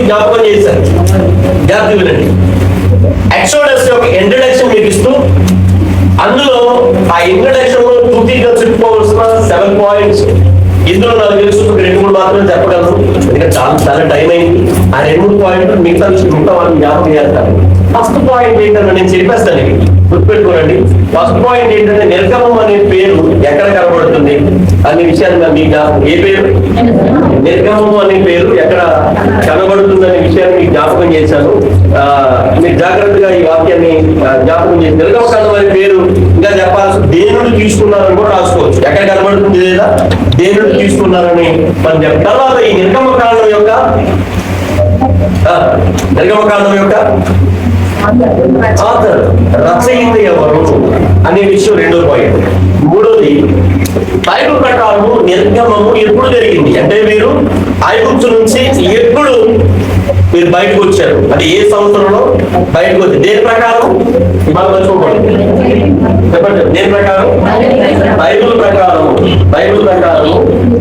జ్ఞాపకం చేశారు. జాగ్రత్త వినండి. ఎక్సోడస్ యొక్క ఇంట్రడక్షన్ మీకు ఇస్తూ అందులో ఆ ఇంట్రడక్షన్ లో పూర్తిగా చెప్పుకోవాల్సిన 7 పాయింట్స్. ఇందులో నాకు తెలుసు 2-3 మాత్రమే చెప్పగలను, ఎందుకంటే చాలా టైం అయింది. ఆ 2-3 పాయింట్లు మిగతా వాళ్ళని జ్ఞాపకం చేస్తారు. ఫస్ట్ పాయింట్ ఏంటంటే నేను చెప్పేస్తాను, గుర్తుపెట్టుకోనండి. ఫస్ట్ పాయింట్ ఏంటంటే నిర్గమం అనే పేరు ఎక్కడ కనబడుతుంది అనే విషయాన్ని మీకు ఏ పేరు నిర్గమం అనే పేరు ఎక్కడ కనబడుతుంది అనే విషయాన్ని మీకు జ్ఞాపకం చేశాను. మీరు జాగ్రత్తగా ఈ వాక్యాన్ని జ్ఞాపకం చేసి నిర్గమకాండం అనే పేరు ఇంకా చెప్పాల్సి దేవుడు తీసుకున్నారని కూడా రాసుకోవచ్చు. ఎక్కడ కనబడుతుంది లేదా దేవుడు తీసుకున్నారని మనం చెప్పాలి. తర్వాత ఈ నిర్గమకాండం యొక్క ఆథర్ రచయిత ఎవరు అనే విషయం 2వ పాయింట్. 3వది బైబిల్ ప్రకారం నిర్గమము ఎప్పుడు జరిగింది అంటే మీరు ఐగుప్తు నుంచి ఎప్పుడు మీరు బయటకు వచ్చారు, అంటే ఏ సంవత్సరంలో బయటకు వచ్చారు, దేని ప్రకారం చెప్పండి. దేని ప్రకారం? బైబిల్ ప్రకారం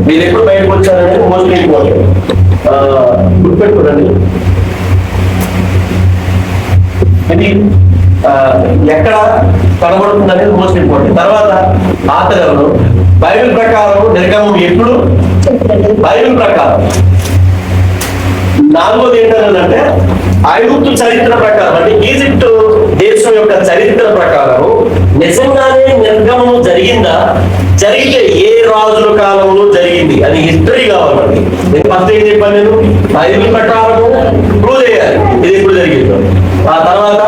మీరు ఎప్పుడు బయటకు వచ్చారనేది మోస్ట్ ఇంపార్టెంట్. గుర్తుపెట్టుకోండి. ఇది ఎక్కడ కనబడుతుంది అనేది మోస్ట్ ఇంపార్టెంట్. తర్వాత ఆతగలను బైబిల్ ప్రకారం నిర్గమం ఎప్పుడు బైబిల్ ప్రకారం. 4వది ఏంటంటే ఐగుప్తు చరిత్ర ప్రకారం, అంటే ఈజిప్ట్ దేశం యొక్క చరిత్ర ప్రకారం నిజంగానే నిర్గమం జరిగిందా, జరిగితే ఏ రాజుల కాలంలో జరిగింది అని హిస్టరీ కావాలండి. నేను ఫస్ట్ ఏం చెప్పాను, నేను బైబిల్ ప్రకారం ప్రూవ్ చేయాలి ఇది ఎప్పుడు జరిగిందో. ఆ తర్వాత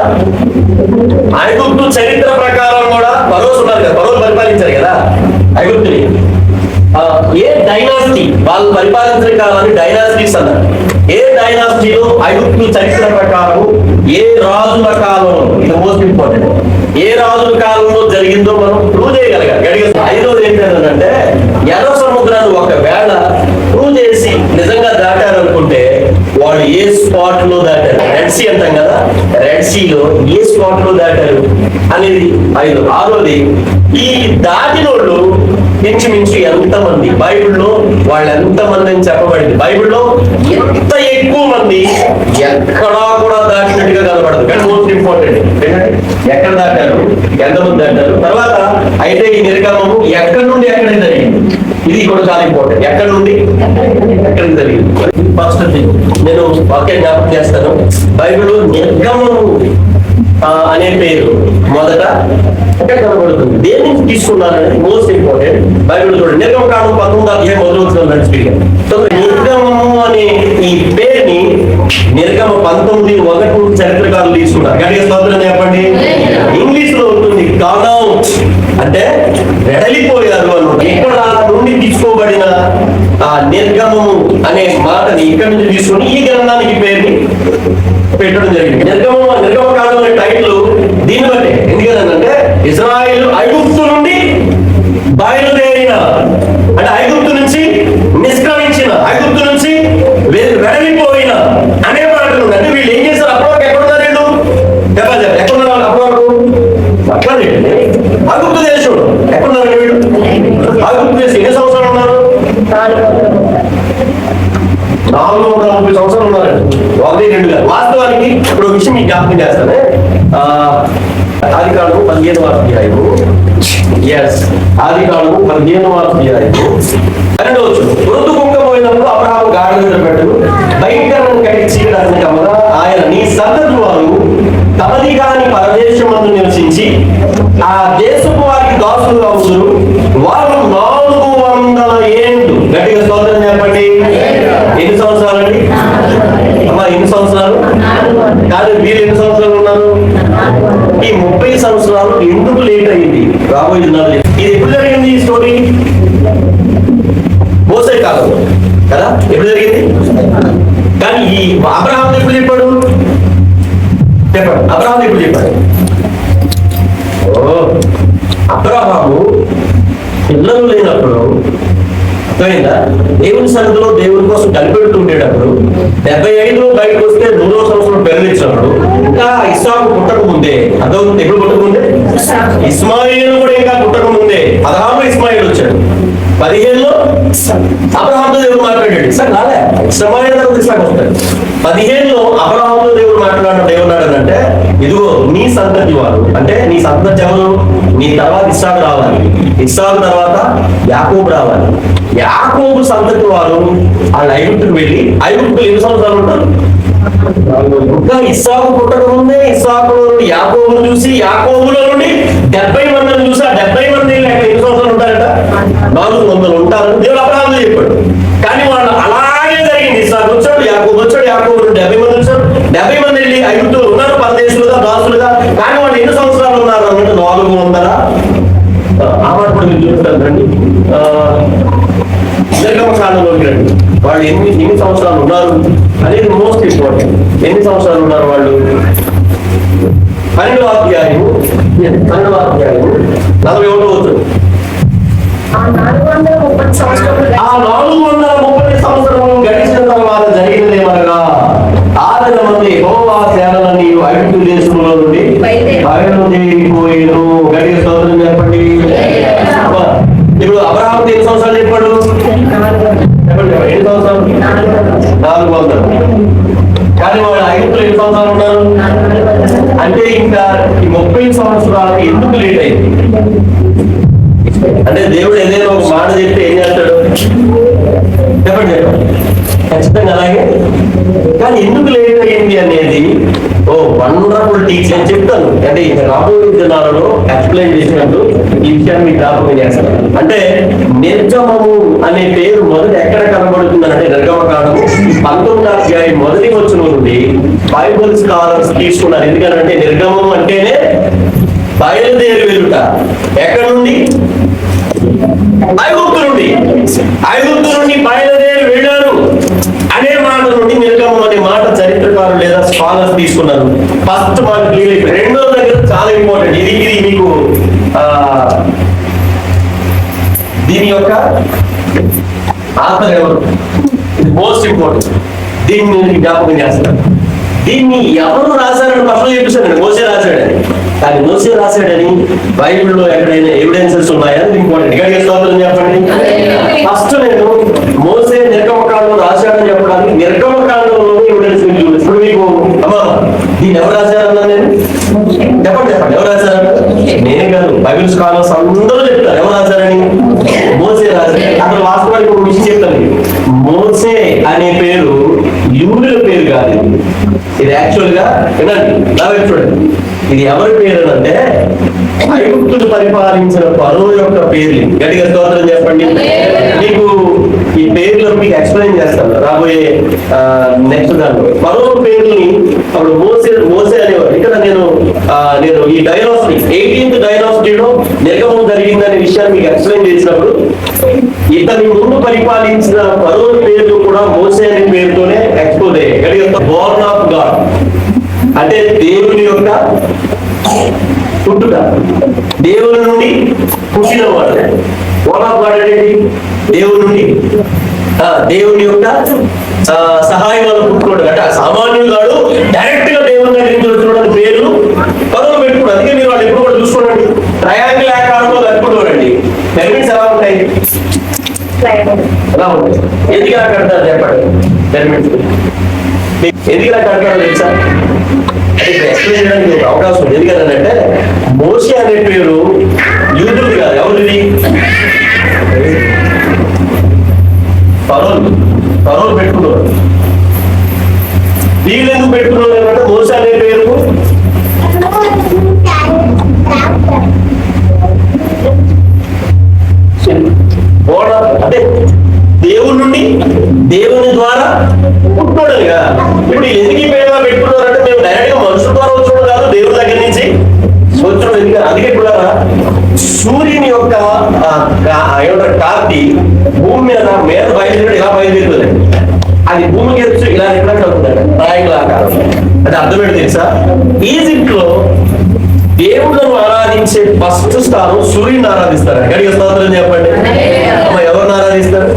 ఐగుప్తు చరిత్ర ప్రకారం కూడా ఫరోస్ ఉన్నారు కదా, ఫరోస్ పరిపాలించారు కదా ఐగుప్తుని. ఏ డైనాసిటీ వాళ్ళు పరిపాలించిన కాలాన్ని డైనాసిటీస్ అన్నారు. ఏ డైనాసిటీలో ఐగుప్తు చరిత్ర ప్రకారం ఏ రాజుల కాలంలో, ఇది మోస్ట్ ఇంపార్టెంట్, ఏ రాజుల కాలంలో జరిగిందో మనం ప్రూవ్ చేయగలగాలి. 5వది ఏంటంటే ఎర్ర సముద్రాన్ని ఒకవేళ ప్రూవ్ చేసి నిజంగా దాటారనుకుంటే వాళ్ళు ఏ స్పాట్ లో దాటారు, రెడ్ సీ అంటాం కదా, రెడ్ సీలో ఏ స్పాట్ లో దాటారు అనేది 5. 6వది ఈ దాటినోళ్ళు ఇంచుమించు ఎంతమంది, బైబిల్లో వాళ్ళు ఎంతమంది అని చెప్పబడింది. బైబిల్లో ఎంత ఎక్కువ మంది ఎక్కడా కూడా దాటినట్టుగా కనబడదు, కానీ మోస్ట్ ఇంపార్టెంట్ ఎక్కడ దాటారు, ఎంతమంది దాటారు. తర్వాత అయితే ఈ నిర్గమము ఎక్కడి నుండి ఎక్కడికి జరిగింది, ఇది కూడా చాలా ఇంపార్టెంట్. ఎక్కడి నుండి ఎక్కడికి జరిగింది. ఫస్ట్ నేను వాక్యం జ్ఞాపకం చేస్తాను. బైబిల్లో నిర్గమము అనే పేరు మొదట ఎక్కడ కనబడుతుంది, దేని నుంచి తీసుకున్నారనేది మోస్ట్ ఇంపార్టెంట్. బైబిల్ చూడండి, నిర్గమకాండం 19వ అధ్యాయం నిర్గమము అనే ఈ పేరుని నిర్గమ 19:1 చరిత్రకారులు తీసుకున్నారు. గట్టిగా స్తోత్రం చెప్పండి. ఇంగ్లీష్ లో ఉంటుంది గానౌ, అంటే వెడలిపోయారు అన్నమాట. ఇక్కడ నుండి తీసుకోబడిన ఆ నిర్గమము అనే మాటని ఇక్కడ నుంచి తీసుకుని ఈ గ్రంథానికి పేరుని పెట్టడం జరిగింది. నిర్గమకాండం అనే టైటిల్ దీన్ని బట్టి. ఎందుకంటే ఇజ్రాయేల్ ఐగుప్తు నుండి బయలుదేరిన, అంటే ఐగుప్తు నుంచి నిష్క్రమించిన, ఐగుప్తు నుంచి వెడలిపోయిన అనే మాటలు. అంటే వీళ్ళు ఏం చేశారు, అప్పటివరకు ఎక్కడున్నారు వీళ్ళు చెప్పాలి, ఎక్కడున్నారు అప్పటివరకు అట్లా ఐగుప్తు దేశం ఎక్కడున్నారు వీళ్ళు. ఐగుప్తు దేశం ఎన్ని సంవత్సరాలు ఉన్నారు, 430 సంవత్సరాలు ఉన్నారండి. 1-2 గారు. వాస్తవానికి ఇప్పుడు విషయం మీకు జ్ఞాపకం చేస్తాను. ఆదికాండం 15వ అధ్యాయము, ఆదికాండం 15వ అధ్యాయము 12వ వచనం. మృదు కుంగపోయినప్పుడు అబ్రహాము గాడిద పెట్టు భయంకరంగా కట్టి చీకటి కమ్మగా ఆయన నీ సంతతి వారు తమది కాని పరదేశమందు నివసించి ఆ దేశపు వారికి దాసులుగా ఉంచురు. వారు 400 ఏండ్లు. గట్టిగా స్తోత్రం చెప్పండి. ఎన్ని సంవత్సరాలు అండి అమ్మా, ఎన్ని సంవత్సరాలు కాదు, వీళ్ళు ఎన్ని సంవత్సరాలు ఉన్నారు. ఈ 30 సంవత్సరాలు ఎందుకు లేట్ అయింది రాబోయే దినాలు. ఇది ఎప్పుడు జరిగింది ఈ స్టోరీ, మోసే కాలంలో కదా, ఎప్పుడు జరిగింది. కానీ ఈ అబ్రహాం ఎప్పుడు చెప్పాడు, చెప్పండి అబ్రహాం ఎప్పుడు చెప్పాడు. అబ్రహాము పిల్లలు లేనప్పుడు, అర్థమైందా, దేవుని సన్నిధిలో దేవుని కోసం కనిపెడుతూ ఉండేటప్పుడు 75లో బయటకు వస్తే 100వ సంవత్సరం పెళ్ళిచ్చినప్పుడు ఇంకా ఇస్సాకు పుట్టక ముందే, అర్థమవుతుంది ఎప్పుడు పుట్టక ముందే, ఇస్మాయిల్ కూడా ఇంకా పుట్టక ముందే 16లో ఇస్మాయిల్ వచ్చాడు, 15లో అబ్రహాముతో దేవుడు మాట్లాడాడు. ఇస్సాకు రాలే, శ్రమైన తర్వాత ఇస్సాకు వస్తాడు. 15లో అబ్రహాముతో దేవుడు మాట్లాడినప్పుడు ఏమన్నాడనంటే, ఇదిగో నీ సంతతి వారు, అంటే నీ సంతతి ఎవరు, నీ తర్వాత ఇస్సాకు రావాలి, ఇస్సాకు తర్వాత యాకోబు రావాలి, యాకోబు సంతతి వారు వాళ్ళు ఐగుప్తుకు వెళ్ళి, ఐగుప్తులు ఎన్ని సంవత్సరాలు ఉంటారు? ఇంకా ఇస్సాకు పుట్టక ముందే ఇస్సాకులో నుండి యాకోబును చూసి, యాకోబులో నుండి 70 మందిని చూసి, ఆ 70 మంది ఎన్ని సంవత్సరాలు ఉంటారట? 400 ఉంటారు దేవుడు అబ్రహాముతో చెప్పాడు. కానీ వాళ్ళు అలాగే జరిగింది. ఇస్సాకు వచ్చాడు, యాకోబు వచ్చాడు, యాకోబు 70 మంది వచ్చారు, 70 మంది వెళ్ళి ఐగుప్తులు ఉన్నారు పరదేశులుగా, దాసులుగా. కానీ వాళ్ళు ఎన్ని సంవత్సరాలు ఉన్నారు అంటే 400. ఆ మాట కూడా మీరు చూస్తారు రండి, నిర్గమకాండంలోకి రండి. వాళ్ళు ఎన్ని సంవత్సరాలు ఉన్నారు అనేది మోస్ట్ ఇంపార్టెంట్. ఎన్ని సంవత్సరాలు ఉన్నారు వాళ్ళు? 12వ అధ్యాయం 41వ వచనం. ఆ 430 సంవత్సరములు గడిచిన తర్వాత జరిగినదేమనగా, 6 మంది యెహోవా సేనలన్నీ ఐగుప్తు దేశంలో నుండి బయలుదేరిపోయేను. గడియ స్తోత్రం చెప్పండి. ఇప్పుడు అబ్రహాము ఎన్ని సంవత్సరాలు చెప్పాడు? ఎన్ని సంవత్సరాలు? 400. కానీ వాళ్ళు ఐగుప్తులు ఎన్ని సంవత్సరాలు ఉన్నారు అంటే, ఇంకా ఈ 30 సంవత్సరాలకు ఎందుకు లేట్ అయింది అంటే, దేవుడు ఏదైనా ఒక మాట చెప్తే ఏం చేస్తాడు చెప్పండి, ఖచ్చితంగా అలాగే. కానీ ఎందుకు లేట్ అయ్యింది అనేది వండర్ఫుల్ టీచర్ అని చెప్తాను. అంటే ఇక రాబోయే దినాలలో ఎక్స్ప్లెయిన్ చేసినట్టు ఈ విషయాన్ని మీకు జ్ఞాపకం చేస్తాను. అంటే నిర్గమము అనే పేరు మొదట ఎక్కడ కనబడుతుంది అంటే, నిర్గమకాండము 19వ అధ్యాయం మొదటి వచనం నుండి బైబుల్ స్కాలర్స్ తీసుకున్నారు. ఎందుకంటే నిర్గమం అంటేనే బయలుదేరి వెళ్ళుట. ఎక్కడి నుండి? ఐగుప్తు నుండి బయలుదేరి వెళ్ళారు అనే మాట నుండి నిర్గమం అనే మాట చరిత్రకారులు లేదా స్కాలర్స్ తీసుకున్నారు. ఫస్ట్ మాట క్లియర్ అయిపోయింది. రెండో దగ్గర చాలా ఇంపార్టెంట్. ఇది మీకు దీని యొక్క ఆథర్ ఎవరు, ఇది మోస్ట్ ఇంపార్టెంట్. దీన్ని నేను జ్ఞాపకం చేస్తాను. దీన్ని ఎవరు రాశారని ఫస్ట్ చెప్పేశానండి, మోసే రాశాడని. కానీ మోసే రాశాడని బైబిల్లో ఎక్కడైనా ఎవిడెన్సెస్ ఉన్నాయా? ఇంపార్టెంట్. గట్టిగా స్తోత్రం చెప్పండి. ఫస్ట్ నేను మోసే నిర్గమకాండం రాశాడని చెప్పడానికి నిర్గమకాండంలో ఎవిడెన్స్ చూపిస్తాను. ఇప్పుడు మీకు అమ్మా దీన్ని ఎవరు రాశారన్నా నేను చెప్పండి ఎవరు రాశారన్న? నేనే కాదు, బైబిల్ స్కాలర్స్ అందరూ చెప్తారు ఎవరు రాశారని. మోసే రాశారు. అసలు వాస్తవానికి ఒక విషయం చెప్తాను. మోసే అనే పేరు యూదుల పేరు కాదు. ఇది యాక్చువల్ గా వినండి, చూడండి, ఇది ఎవరి పేరు అంటే ఐగుప్తులు పరిపాలించిన ఫరో యొక్క పేర్లు. గట్టిగా స్తోత్రం చెప్పండి. మీకు ఈ పేర్లు మీకు ఎక్స్ప్లెయిన్ చేస్తాను రాబోయే నెక్స్ట్ దాంట్లో. ఫరో పేర్లని అప్పుడు మోసే అనేవారు. ఇక్కడ నేను ఈ డైనాసిటీ 18th డైనాసిటీలో నిర్గమం జరిగిందనే విషయాన్ని మీకు ఎక్స్ప్లెయిన్ చేసినప్పుడు, ఇతని ముందు పరిపాలించిన ఫరో పేర్లు కూడా మోసే అనే పేరుతోనే ఎక్స్పోజ్ అయ్యాయి. గట్టిగా బోర్న్ ఆఫ్ గాడ్ అంటే దేవుని యొక్క పుట్టుక, దేవుని నుండి పుట్టిన వాడు. బోర్న్ ఆఫ్ గాడ్ అంటే దేవుని నుండి దేవుని యొక్క సహాయం వల్ల పుట్టుకోవడం. అంటే సామాన్యుడు కాడు, డైరెక్ట్ గా దేవుని దగ్గర నుంచి వచ్చిన పేరు పదవులు పెట్టుకోండి. అందుకే మీరు వాళ్ళు ఎప్పుడు కూడా చూసుకోండి, ట్రయాంగిల్ ఆకారంలో కట్టుకోండి. పిరమిడ్స్ ఎలా ఉంటాయి? ఎలా ఉంటాయి? ఎందుకు ఎలా కడతారు చెప్పండి? పిరమిడ్స్ ఎందుకు ఎలా కడతారో తెలుసా? అంటే ఎక్స్ప్లెయిన్ చేయడానికి ఒక అవకాశం ఉంది. ఎందుకంటే మోసే అనే పేరు యూదుడు కాదు, ఎవరిది? ఫరోలు పెట్టుకున్నారు. వీళ్ళు ఎందుకు పెట్టుకున్నారు అంటే మోసే అనే పేరు అంటే దేవుని నుండి, దేవుని ద్వారా పుట్టుకోవడంగా. ఇప్పుడు ఎందుకు ఈ పేరుగా పెట్టుకున్నారంటే, మేము డైరెక్ట్ గా మనుషుల ద్వారా వచ్చడం కాదు, దేవుని దగ్గర నుంచి వచ్చడం. ఎందుకంటే అందుకే కూడా సూర్యుని యొక్క కాంతి భూమి మీద బయలుదేరి ఇలా బయలుదేరుతుంది. అది భూమికి ఎత్తు ఇలా రిఫ్లెక్ట్ అవుతుందండి, ట్రయాంగిల్ ఆకారం. అంటే అర్థం ఏంటి తెలుసా? ఈజిప్ట్ లో దేవుళ్ళను ఆరాధించే ఫస్ట్ స్థానం సూర్యుని ఆరాధిస్తారు. గట్టిగా స్తోత్రం చెప్పండి. ఎవరిని ఆరాధిస్తారు?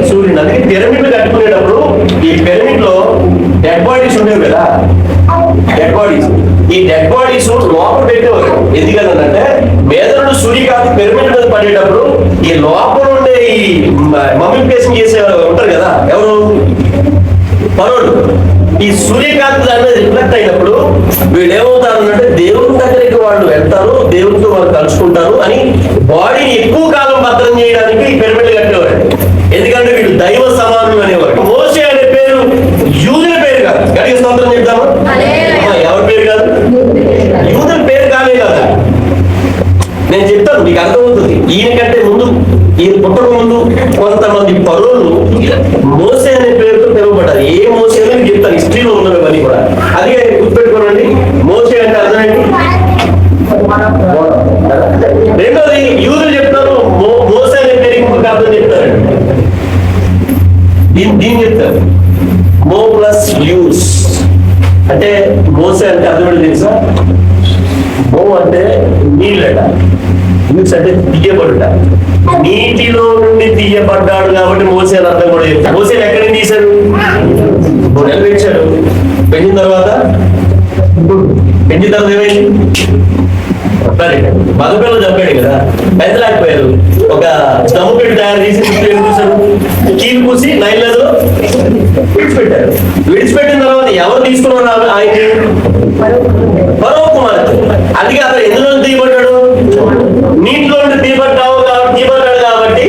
సూర్యుని. అందుకే పిరమిడ్లు కట్టుకునేటప్పుడు ఈ పిరమిడ్ లో డెడ్ బాడీస్ ఉండేవి కదా, డెడ్ బాడీస్. ఈ డెడ్ బాడీస్ లోపల పెట్టేవారు. ఎందుకంటే మీద నుండి సూర్యకాంతి పిరమిడ్ మీద పడేటప్పుడు ఈ లోపల ఉండే ఈ మమ్మిఫికేషన్ చేసే ఉంటారు కదా, ఎవరు? పరోడు. ఈ సూర్యకాంతి దాని మీద రిఫ్లెక్ట్ అయినప్పుడు వీళ్ళు ఏమవుతారు అంటే దేవుని దగ్గరికి వాళ్ళు వెళ్తారు, దేవునితో వాళ్ళు కలుసుకుంటారు అని బాడీని ఎక్కువ కాలం భద్రం చేయడానికి ఈ పిరమిడ్లు కట్టేవాడు. ఎందుకంటే వీళ్ళు దైవ సమానం అనేవారు. మోషే అనే పేరు యూదుల పేరు కాదు. గడికి స్తోత్రం చెప్తాము. ఎవరి పేరు కాదు? యూదుల పేరు కానే కాదు. నేను చెప్తాను, మీకు అర్థమవుతుంది. ఈయన కంటే ముందు, ఈయన పుట్టక ముందు కొంతమంది పరువులు మోసే అనే పేరుతో పిలువబడ్డారు. ఏ మోసే అని మీకు చెప్తాను, హిస్టరీలో ఉన్నవన్నీ కూడా. అదే గుర్తుపెట్టుకోనండి. మోసే అంటే అర్థం ఏంటి? రెండోది యూదులు చెప్తారు మోసే అనే పేరు ఇంకొక అర్థం చెప్తారండి. దీన్ని చెప్తారు మో ప్లస్ యూస్. అంటే మోసే అంటే అర్థం ఏంటి తెలుసా? మో అంటే నీళ్ళట, యూస్ అంటే తీయబడుట. నీటిలో నుండి తీయబడ్డాడు కాబట్టి మోసే అని అర్థం కూడా చెప్తారు. మోసేని ఎక్కడి నుంచి తీశారు? పెంచాడు. పెంచిన తర్వాత ఏమైంది? మగపిల్లలు చంపాడు కదా, పెంచలేకపోయారు. ఒక దమ్ము పెట్టి తయారు చేసి చూసారు, కీలు పూసి నైళ్ళలో విడిచిపెట్టారు. విడిచిపెట్టిన తర్వాత ఎవరు తీసుకున్నారు ఆయన్ని? ఫరో కుమారుడు. అందుకే అతను ఎందులో తీయబడ్డాడు? నీటిలో నుండి తీయబడ్డాడు కాబట్టి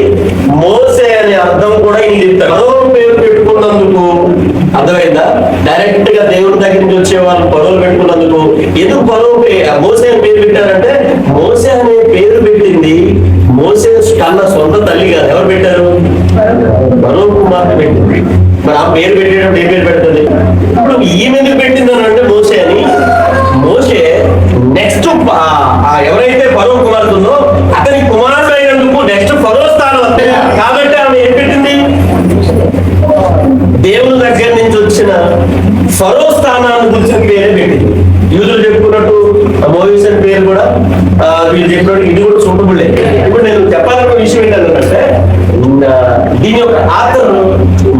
మోసే అనే అర్థం కూడా ఈయన చెప్తారు. ఫరో పేరు పెట్టుకున్నందుకు అర్థమైందా? డైరెక్ట్ గా దేవుడి దగ్గర నుంచి వచ్చే వాళ్ళు పడవలు పెట్టుకున్నందుకు. ఎందుకు పడవ మోసే అని పేరు పెట్టారంటే, మోసే అనే పేరు పెట్టింది మోసే కన్నా సొంత తల్లి కాదు. ఎవరు పెట్టారు? ఫరో కుమార్తె పెట్టింది. మరి ఆ పేరు పెట్టేటప్పుడు ఏ పేరు పెడుతుంది? ఇప్పుడు ఈమె ఎందుకు పెట్టింది అని అంటే మోసే అని. మోసే నెక్స్ట్ ఎవరైతే ఫరో కుమార్తె ఉందో అతని కుమారుడు అయినందుకు నెక్స్ట్ ఫరో స్థానం వస్తే కాబట్టి ఆమె ఏం పెట్టింది? దేవుని దగ్గర నుంచి వచ్చిన ఫరో స్థానాన్ని గురించి పేరే పెట్టింది. యూదులు చెప్పుకున్నట్టు మోయిస్ అని పేరు కూడా వీళ్ళు చెప్పినట్టు ఇది కూడా సూటబుల్. ఇప్పుడు నేను చెప్పాలన్న విషయం ఏంటంటే, దీని యొక్క ఆథర్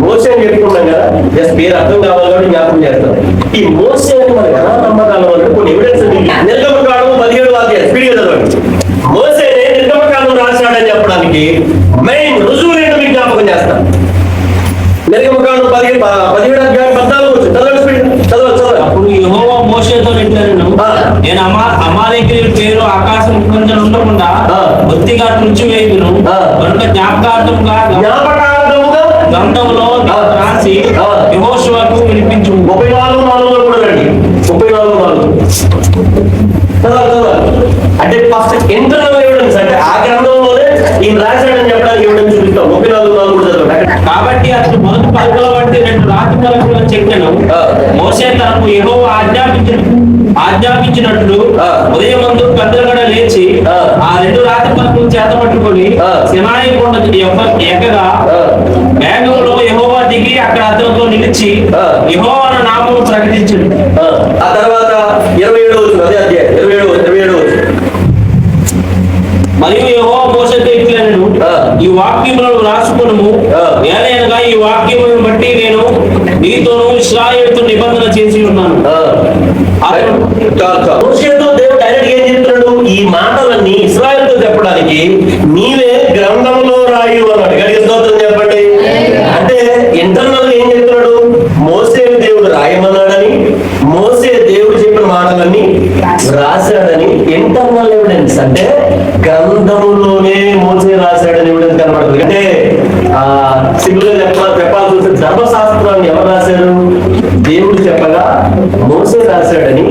మోసే అని చెప్పుకున్నాం కదా, జస్ట్ పేరు అర్థం కావాలి కాబట్టి జ్ఞాపకం చేస్తాను. ఈ మోసే అని మనకు ఎలా నమ్మకాలం అంటే కొన్ని ఎవిడెన్స్. నిర్గమకాండం 17వ అధ్యాయం స్పీడ్గా చదవండి. మోసేనే నిర్గమకాండం రాశాడని చెప్పడానికి మెయిన్ రుజువు ఏంటో మీకు జ్ఞాపకం చేస్తాను. నిర్గమకాండం 17వ అధ్యాయం 14 చదవాలి. అప్పుడు యెహోవా మోషేతో ఇట్లనెను, నేను అమాలేకీయుల పేరు ఆకాశం కొంచెం ఉండకుండా బొత్తిగా తుడిచివేయుదును. కనుక జ్ఞాపకార్థముగా గ్రంథంలో రాసి యెహోషువకు వినిపించు. 34:4 కూడా రండి. 34:4 అంటే ఫస్ట్ ఇంటర్నల్ ఎవిడెన్స్. అంటే ఆ గ్రంథంలోనే ఈయన రాశాడని చెప్పడానికి ఎవిడెన్స్ చూపిస్తాం. 34:4 కూడా చదవండి. కాబట్టి అతను మొదటి పలుకుల వంటి 2 రాతి పలుకులను చెక్కెను. మోషే తనకు యెహోవా ఆజ్ఞాపించినట్లు ఉదయం ముందు పెద్దగడ లేచి ఆ 2 రాతి పలుకులు చేత పట్టుకొని సినాయి కొండ ఎక్కగా మేఘంలో యెహోవా దిగి అక్కడ అతనితో నిలిచి యెహోవా నామమును ప్రకటించింది. ఆ తర్వాత 27వ అదే అధ్యాయం 27వ మరియు యెహోవా మోషేతో ఇట్లనెను, ఈ వాక్యములను రాసుకొనుము. ఏలయనగా ఈ వాక్యములను బట్టి నేను నీతోను ఇశ్రాయేలుతో నిబంధన చేసి ఉన్నాను. మోషేతో దేవుడు డైరెక్ట్ ఏం చెప్తున్నాడు? ఈ మాటలన్నీ ఇశ్రాయేలుతో చెప్పడానికి నీవే గ్రంథంలో రాయు అన్నాడు. గడికి స్తోత్రం చెప్పండి. అంటే ఇంటర్నల్ ఏం చెప్తున్నాడు? మోసే దేవుడు రాయమన్నాడని, మోసే దేవుడు చెప్పిన మాటలన్నీ రాశాడని ఇంటర్నల్ ఎవిడెన్స్. అంటే గ్రంథములోనే మోసే రాశాడని ఎవిడెన్స్ కనబడుతుంది. అంటే సింపుల్ గా చెప్పాల్సి వస్తే ధర్మశాస్త్రాన్ని ఎవరు రాశారు? దేవుడు చెప్పగా మోసే రాశాడని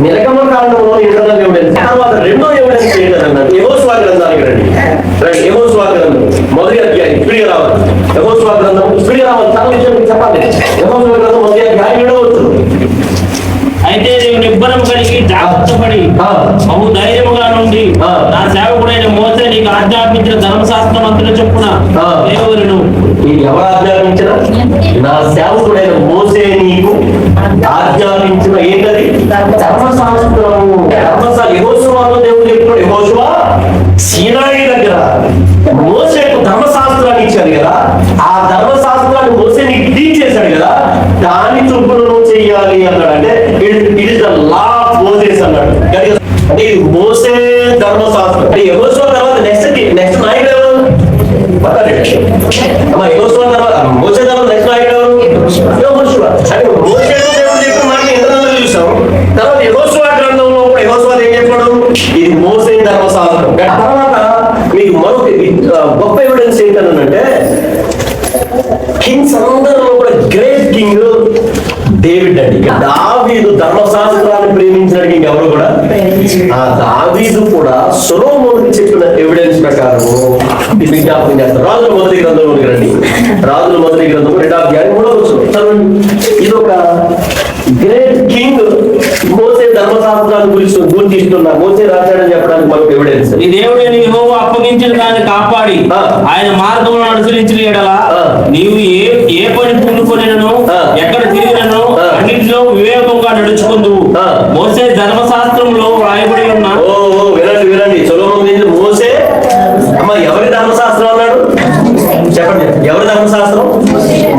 నిర్గమకాండంలో ఇంటర్నల్ ఎవిడెన్స్. తర్వాత రెండో ఎవిడెన్స్ ఏంటన్నారు? యెహోషువ గ్రంథానికి రండి. యెహోషువ గ్రంథం మొదటి అధ్యాయం స్పీడ్గా రావాలి. యెహోషువ గ్రంథం స్పీడ్గా రావాలి. చాలా విషయం మీకు చెప్పాలి. యెహోషువ గ్రంథం మొదటి అధ్యాయం 7వ వచనం. అయితే నీవు నిబ్బరం కలిగి జాగ్రత్తపడి బహు ధైర్యముగా నుండి నా సేవకుడైన మోసే నీకు ఆజ్ఞాపించిన ధర్మశాస్త్రం అంతలో చొప్పున దేవులను. ఎవరు ఆజ్ఞాపించిన? నా సేవకుడైన మోసే నీకు ఆజ్ఞాపించిన ఏంటది? ధర్మశాస్త్రము. యెహోషువతో దేవుడు చెప్తున్నాడు, యెహోషువ సీనాయి దగ్గర మోసేకు ధర్మశాస్త్రాన్ని ఇచ్చాడు కదా, ఆ ధర్మశాస్త్రాన్ని మోసే నీకు టీచ్ చేశాడు కదా, దాని చొప్పున నువ్వు చెయ్యాలి అన్నాడు. అంటే it is the law of Moses అన్నాడు. అంటే ఇది మోసే ధర్మశాస్త్రం. అంటే యెహోషువ తర్వాత నెక్స్ట్ నాయకుడు ఎవరు? అమ్మా యెహోషువ తర్వాత మోసే తర్వాత నెక్స్ట్ నాయకుడు ఎవరు? యెహోషువ. అంటే మోసేతో దేవుడు చెప్పిన మాట ఇంద్రనంలో చూసాం. తర్వాత యెహోషువ గ్రంథంలో కూడా యెహోషువ ఏం చెప్పాడు? ఇది మోసే ధర్మశాస్త్రం. తర్వాత మీకు మరొక గొప్ప ఎవిడెన్స్ ఏంటంటే కింగ్స్ అందరిలో కూడా గ్రేట్ కింగ్ డేవిడ్ అండి. దావీదు ధర్మశాస్త్రాన్ని ప్రేమించడానికి ఇంకెవరు కూడా ఆ దావీదు కూడా సొలొమోనుకి చెప్పిన ఎవిడెన్స్ ప్రకారము విజ్ఞాపనం చేస్తారు. రాజుల మొదటి గ్రంథంలోకి రండి. రాజుల మొదటి గ్రంథం 2వ అధ్యాయం 3వ వచనం. ఇది ఒక గ్రేట్ కింగ్ మోసే ధర్మశాస్త్రాన్ని గుర్తిస్తున్నా మోసే రాశాడని చెప్పడానికి మనకు ఎవిడెన్స్. ఈ దేవుడిని యెహోవా అప్పగించిన దాన్ని కాపాడి ఆయన మార్గములను అనుసరించిన యెడల నీవు ఏ పని పూనుకొనినను ఎక్కడ తిరిగినను అన్నింటిలో వివేకంగా నడుచుకుందువు. మోసే ధర్మశాస్త్రంలో రాయబడి ఉన్న వినండి సొలొమోను మోసే అమ్మ ఎవరి ధర్మశాస్త్రం అన్నాడు చెప్పండి. ఎవరి ధర్మశాస్త్రం?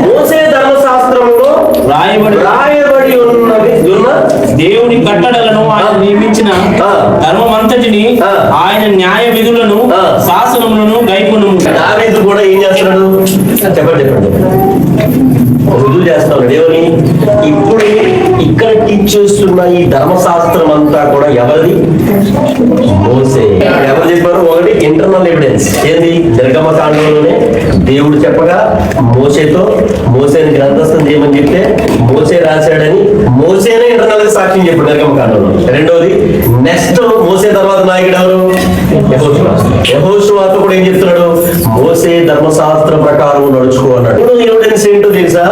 మోసే ధర్మశాస్త్రంలో రాయబడి ఉన్నది దేవుని కట్టడలను ఆయన నియమించిన ధర్మమంతటిని ఆయన న్యాయ విధులను శాసనములను గైకొను. దావీదు కూడా ఏం చేస్తున్నాడు చెప్పండి రుజువు చేస్తున్నాడు. దేవుని ఇప్పుడు ఇక్కడ టీచ్ చేస్తున్న ఈ ధర్మశాస్త్రం అంతా కూడా ఎవరిది? మోసే. ఎవరు చెప్పారు? ఒకటి ఇంటర్నల్ ఎవిడెన్స్. ఏంది? నిర్గమకాండంలోనే దేవుడు చెప్పగా మోసేని గ్రంథస్థం చేయమని చెప్తే మోసే రాశాడని మోసేనే ఇంటర్నల్ గా సాక్ష్యం చెప్పాడు నిర్గమకాండంలో. రెండోది నెక్స్ట్ మోసే తర్వాత నాయకుడు ఎవరు? యెహోషువతో కూడా ఏం చెప్తున్నాడు? మోసే ధర్మశాస్త్ర ప్రకారం నడుచుకో అన్నాడు. ఇప్పుడు ఎవిడెన్స్ ఏంటో తెలుసా?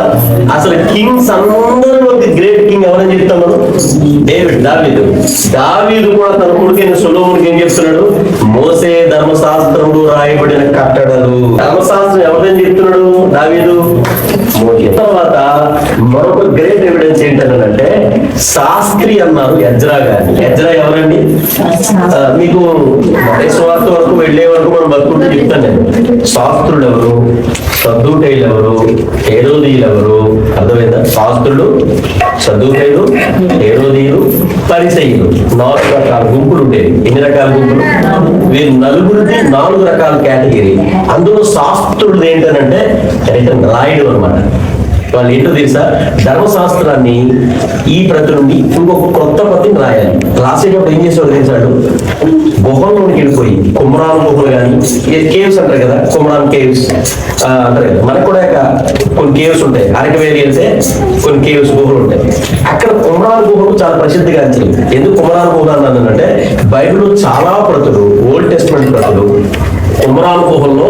అసలు కింగ్స్ అందరిలో గ్రేట్ కింగ్ ఎవరని చెప్తాను? డేవిడ్. దావీదు కూడా తన కొడుకైన సొలొమోనుకి ఏం చెప్తున్నాడు? మోసే ధర్మశాస్త్రంలో రాయబడిన కట్టడలు. ధర్మశాస్త్రం ఎవరని చెప్తున్నాడు? దావీదు. తర్వాత మరొక గ్రేట్ ఎవిడెన్స్ ఏంటంటే శాస్త్రి అన్నారు ఎజ్రా గారిని. ఎజ్రా ఎవరండి? మీకు సువార్త వరకు వెళ్లే వరకు మనం బతుకుంటూ చెప్తాను నేను. శాస్త్రులు ఎవరు? సద్దూకైలు ఎవరు? హేరోదీయులు ఎవరు? అర్థమైందా? శాస్త్రులు, సద్దూకైలు, హేరోదీయులు, పరిసయ్యులు 4 రకాల గుంపులు ఉండేవి. ఎన్ని రకాల గుంపులు? వీరు నలుగురిది 4 రకాల కేటగిరీ. అందులో శాస్త్రుడు ఏంటంటే రాయుడు అన్నమాట. వాళ్ళు ఏంటో తెలుసా? ధర్మశాస్త్రాన్ని ఈ ప్రతి నుండి ఇంకొక కొత్త ప్రతిని రాయాలి. రాసేటప్పుడు ఏం చేసేవాడు తెలిసాడు? గుహల్లోనికి వెళ్ళిపోయి కుమరాన్ గుహలు కానీ కేవ్స్ అంటారు కదా, కుమరాన్ కేవ్స్ అంటారు కదా. మనకు కూడా కొన్ని కేవ్స్ ఉంటాయి. అరకవేలి వెళ్తే కొన్ని కేవ్స్ గుహలు ఉంటాయి. అక్కడ కుమరాన్ గుహలు చాలా ప్రసిద్ధిగాంచినవి. ఎందుకు కుమరాన్ గుహలు అన్నానంటే బైబిల్లో చాలా ప్రతులు, ఓల్డ్ టెస్ట్మెంట్ ప్రతులు కుమరాన్ గుహల్లో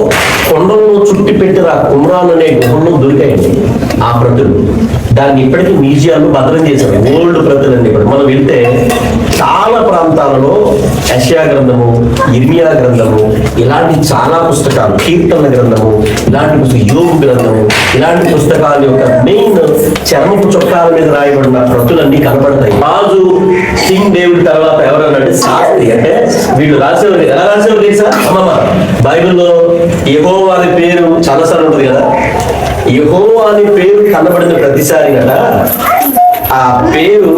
కొండల్లో చుట్టి పెట్టిన కుమరాన్ అనే గుహల్లో దొరికాయండి ఆ ప్రతులు. దాన్ని ఇప్పటికీ మ్యూజియాలు భద్రం చేశారు. ఓల్డ్ ప్రతులు అండి. ఇప్పుడు మనం వెళ్తే చాలా ప్రాంతాలలో యెషయా గ్రంథము, ఇర్మియా గ్రంథము, ఇలాంటి చాలా పుస్తకాలు, కీర్తన గ్రంథము, ఇలాంటి యోబు గ్రంథము, ఇలాంటి పుస్తకాల యొక్క మెయిన్ చర్మపు చొక్కాల మీద రాయబడిన ప్రతులన్నీ కనబడతాయి. రాజు కింగ్ డేవిడ్ తర్వాత ఎవరన్నాడు? శాస్త్రి. అంటే వీళ్ళు రాసేవారు. ఎలా రాసేవారు తెలుసా? అమ్మమ్మ బైబిల్లో యెహోవా అనే పేరు చాలాసార్లు ఉంటుంది కదా. యెహోవా అనే పేరు కనబడిన ప్రతిసారి కదా ఆ పేరు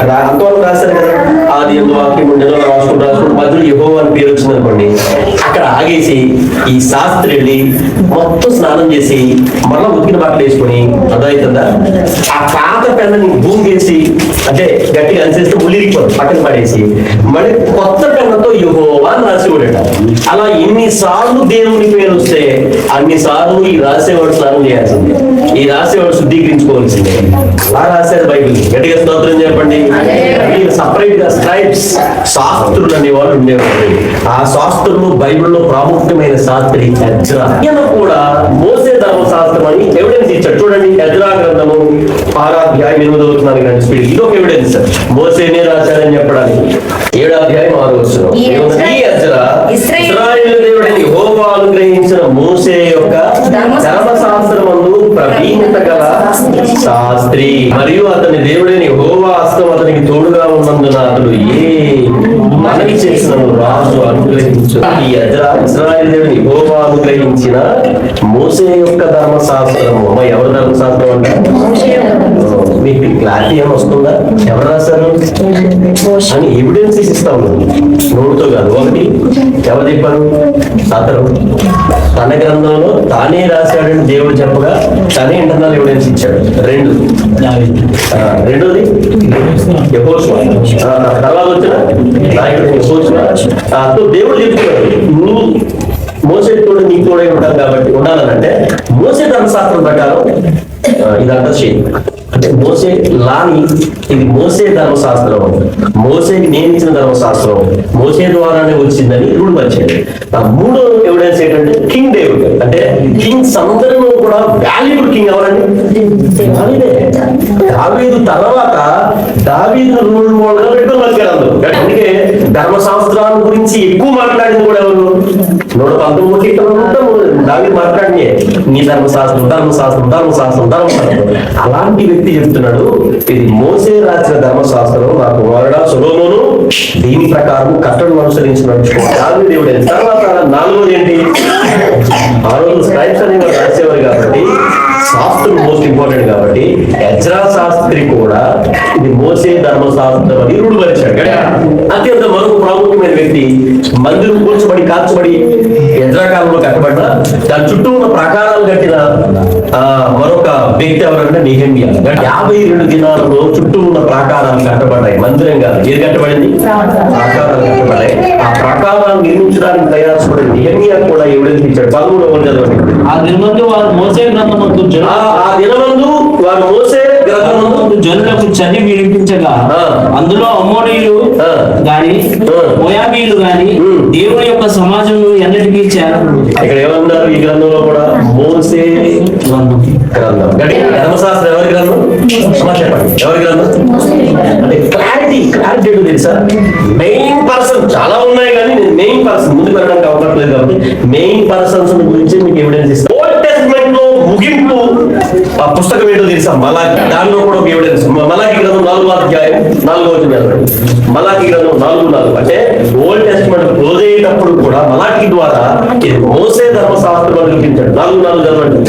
అంతవరకు రాశారు కదా. ఆది ఎందు వాక్యం ఉండేదో రాసుకుంటూ మధ్యలో యెహోవా అని పేరు వచ్చింది అనుకోండి, అక్కడ ఆగేసి ఈ శాస్త్రి వెళ్ళి మొత్తం స్నానం చేసి మళ్ళా ఉతికిన బట్టలు వేసుకొని అర్థమవుతుందా ఆ పాత పెన్నని భూమికేసి అంటే గట్టిగా అనిసేస్తే ఉల్లిరిపోదు పక్కన పడేసి మళ్ళీ కొత్త పెన్నతో యెహోవా అని రాసేవాడట. అలా ఎన్నిసార్లు దేవుని పేరు వస్తే అన్నిసార్లు ఈ రాసేవాడు స్నానం చేయాల్సిందే, ఈ రాసేవాడు శుద్ధీకరించుకోవాల్సిందే. అలా రాశారు బైబిల్. గట్టిగా స్తోత్రం చెప్పండి. సపరేట్ గా స్క్రైబ్స్, శాస్త్రులు అనేవాళ్ళు ఉండేవాళ్ళు. ఆ శాస్త్రులు బైబిల్లో ప్రాముఖ్యమైన శాస్త్రి ఎజ్రా. ఈయన కూడా మోసే ధర్మశాస్త్రం అని ఎవిడెన్స్ ఇచ్చాడు. చూడండి ఎజ్రా గ్రంథము 6వ అధ్యాయం 8వ వచనం స్పీడ్. ఇది ఒక ఎవిడెన్స్ మోసేనే రాశాడని చెప్పడానికి. 7వ అధ్యాయం 6వ వచనం. ఈ ఎజ్రా ఇశ్రాయేలు దేవుడిని యెహోవా అనుగ్రహించిన మోసే యొక్క ధర్మశాస్త్రమందు ప్రవీణత గల శాస్త్రి మరియు అతని దేవుడైన యెహోవా హస్తం అతనికి తోడుగా ఉన్నందున అతడు ఏ మనకి చేసిన రాజు అనుగ్రహించు. ఈ ఎజ్రా ఇశ్రాయేలు దేవుడిని యెహోవా అనుగ్రహించిన మోసే యొక్క ధర్మశాస్త్రము. ఎవరి ధర్మశాస్త్రం అంటే మీకు క్లారిటీ ఏమైనా వస్తుందా? ఎవరు రాశారు అని ఎవిడెన్సెస్ ఇస్తాం నోటుతో కాదు. ఒకటి ఎవరు చెప్పారు? అతను తన గ్రంథంలో తానే రాశాడని దేవుడు చెప్పగా తనే ఇంటర్నల్ ఎవిడెన్స్ ఇచ్చాడు. రెండోది యెహోషువ, తర్వాత వచ్చిన నాయకుడు యెహోషువ. దేవుడు చెప్తున్నాడు నువ్వు మోసే తోడు నీకు తోడై ఉంటాను కాబట్టి ఉండాలనంటే మోసే ధర్మశాస్త్రం ప్రకారం ఇదంతా చేయి. అంటే మోసే లాని ఇది మోసే ధర్మశాస్త్రం, మోసేకి నేను ఇచ్చిన ధర్మశాస్త్రం మోసే ద్వారానే వచ్చిందని రూఢిపరిచాడు. మూడో ఎవిడెన్స్ ఏంటంటే కింగ్ డేవిడ్. అంటే కింగ్స్ అందరిలో కూడా వాల్యుబుల్ కింగ్ ఎవరండి? దావీదు తర్వాత దావీదు రూల్ మోడల్ పెట్టుకొని వచ్చారు అందరూ. అందుకే ధర్మశాస్త్రాల గురించి ఎక్కువ మాట్లాడింది కూడా ఎవరు? 119 దావీదు మాట్లాడినే నీ ధర్మశాస్త్రం ధర్మశాస్త్రం ధర్మశాస్త్రం ధర్మశాస్త్రం. అలాంటి వ్యక్తి చెప్తున్నాడు ఇది మోసే రాసిన ధర్మశాస్త్రం నా కుమారుడా సొలొమోను దీని ప్రకారం కట్టడలు అనుసరించినట్టు దావీదు ఎవిడెన్స్. తర్వాత నాలుగోది ఏంటి? ఆ రోజు స్క్రైబ్స్ అనేవి రాసేవారు కాబట్టి శాస్త్రం మోస్ట్ ఇంపార్టెంట్ కాబట్టి ఎజ్రా శాస్త్రి కూడా ఇది మోసే ధర్మశాస్త్రం అని రూఢిపరిచాడు. అత్యంత మరొక ప్రాముఖ్యమైన వ్యక్తి మందిరం కూర్చబడి కాల్చబడి ఎజ్రా కాలంలో కట్టబడ్డ దాని చుట్టూ ఉన్న ప్రాకారాలు కట్టిన మరొక వ్యక్తి ఎవరంటే నెహెమ్యా. 52 దినాలలో చుట్టూ ఉన్న ప్రాకారాలు కట్టబడ్డాయి. మందిరం కాదు, ఏది కట్టబడింది? ప్రాకారాలు కట్టబడ్డాయి. ఆ ప్రాకారాలు నిర్మించడానికి తయారుపడిన నెహెమ్యా కూడా ఎవిడెన్స్ ఇచ్చాడు. 13వ చదవండి. ఆ దినమందు వారు మోసే గ్రంథమందు జనులకు చదివి వినిపించగా అందులో అమోరీయులు గాని మోయాబీయులు గాని దేవుని యొక్క సమాజం ఎన్నటికీ చేరదు. ఇక్కడ ఏమన్నారు? ఈ గ్రంథంలో కూడా మోసే గ్రంథం. ధర్మశాస్త్రం ఎవరి గ్రంథం? చెప్పండి ఎవరి గ్రంథం? అంటే క్లారిటీ ఏంటో తెలుసా? మెయిన్ పర్సన్ చాలా ఉన్నాయి కానీ నేను మెయిన్ పర్సన్ ముందుకు వెళ్ళడానికి అవకాశం లేదు కాబట్టి మెయిన్ పర్సన్స్ గురించి మీకు ఎవిడెన్స్ ఇస్తాను. ఓల్డ్ టెస్టమెంట్ లో ముగింపు ఆ పుస్తకం ఏంటో తెలుసా? మలాకి. దానిలో కూడా ఒక ఎవిడెన్స్. మలాకి గ్రంథం 4వ అధ్యాయం 4వ వచనం. మలాకి గ్రంథం 4:4 అంటే ఓల్డ్ టెస్టమెంట్ క్లోజ్ అయ్యేటప్పుడు కూడా మలాకి ద్వారా ఇది మోసే ధర్మశాస్త్రం అని చూపించాడు. 4:4 చదవండి.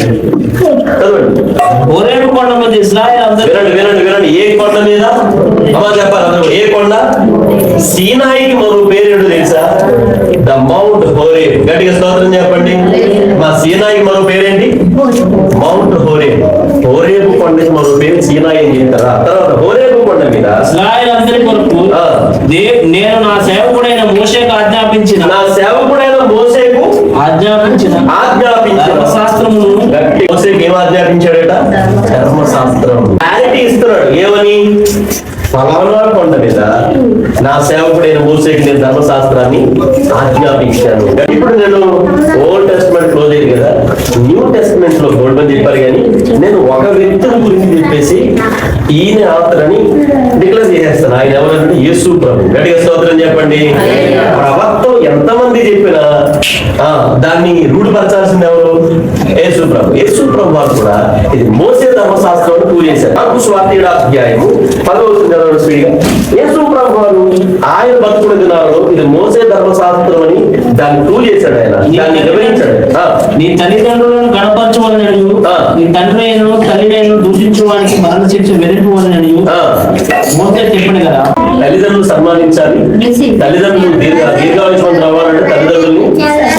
హోరేబు కొండ మీద ఇశ్రాయేలు అందరూ వినండి. ఏ కొండ మీద? అమ్మా చెప్పారు అందరూ. ఏ కొండ? సీనాయికి మరో పేరేంటో తెలుసా? The mount Horeb. గట్టిగా స్తోత్రం చెప్పండి. మా సీనాయికి మరో పేరేంటి? Mount Horeb. హోరేబు కొండకి మరో పేరు సీనాయి అని చెప్తారా? తర్వాత హోరేబు కొండ మీద ఇశ్రాయేలు అందరి కొరకు నేను నా సేవకుడైన మోషేకు ఆజ్ఞాపించిన ధర్మశాస్త్రము. మోషేకు ఏం ఆజ్ఞాపించాడట? ధర్మశాస్త్రం. క్లారిటీ ఇస్తున్నాడు. ఏమని? ఫలానా కొండ మీద నా సేవకుడైన మోషేకి నేను ధర్మశాస్త్రాన్ని ఆజ్ఞాపించాను. ఇప్పుడు నేను ఓల్డ్ టెస్ట్మెంట్ క్లోజ్ అయ్యింది కదా, న్యూ టెస్ట్మెంట్ లో గోల్డ్ చెప్పారు కానీ నేను ఒక వ్యక్తిని గురించి చెప్పేసి ఈయన ఆథర్ అని డిక్లేర్ చేసేస్తాను. ఆయన ఎవరంటే యేసు ప్రభు. గట్టిగా స్తోత్రం చెప్పండి. ప్రవక్త ఎంతమంది చెప్పినా దాన్ని రూఢిపరచాల్సింది ఎవరు? యేసు ప్రభు. యేసు ప్రభు వారు కూడా ఇది మోసే ధర్మశాస్త్రం పూజ చేశారు. మార్కు సువార్త 7వ అధ్యాయము 10వ వచనం స్పీడ్గా. యేసు ప్రభు వారు ఆయన బతుకుల దినాలలో ఇది మోసే ధర్మశాస్త్రం అని దాన్ని పూజ చేశాడు. ఆయన దాన్ని వివరించాడు. నీ తల్లిదండ్రులను గణపరచవలనని నీ తండ్రిని తల్లిని దూషించడానికి మరణ శిక్ష వెరించవలనని మోసే చెప్పాడు కదా. తల్లిదండ్రులు సన్మానించాలి. తల్లిదండ్రులు దీర్ఘాయుష్మంతులు అవ్వాలంటే తల్లిదండ్రులు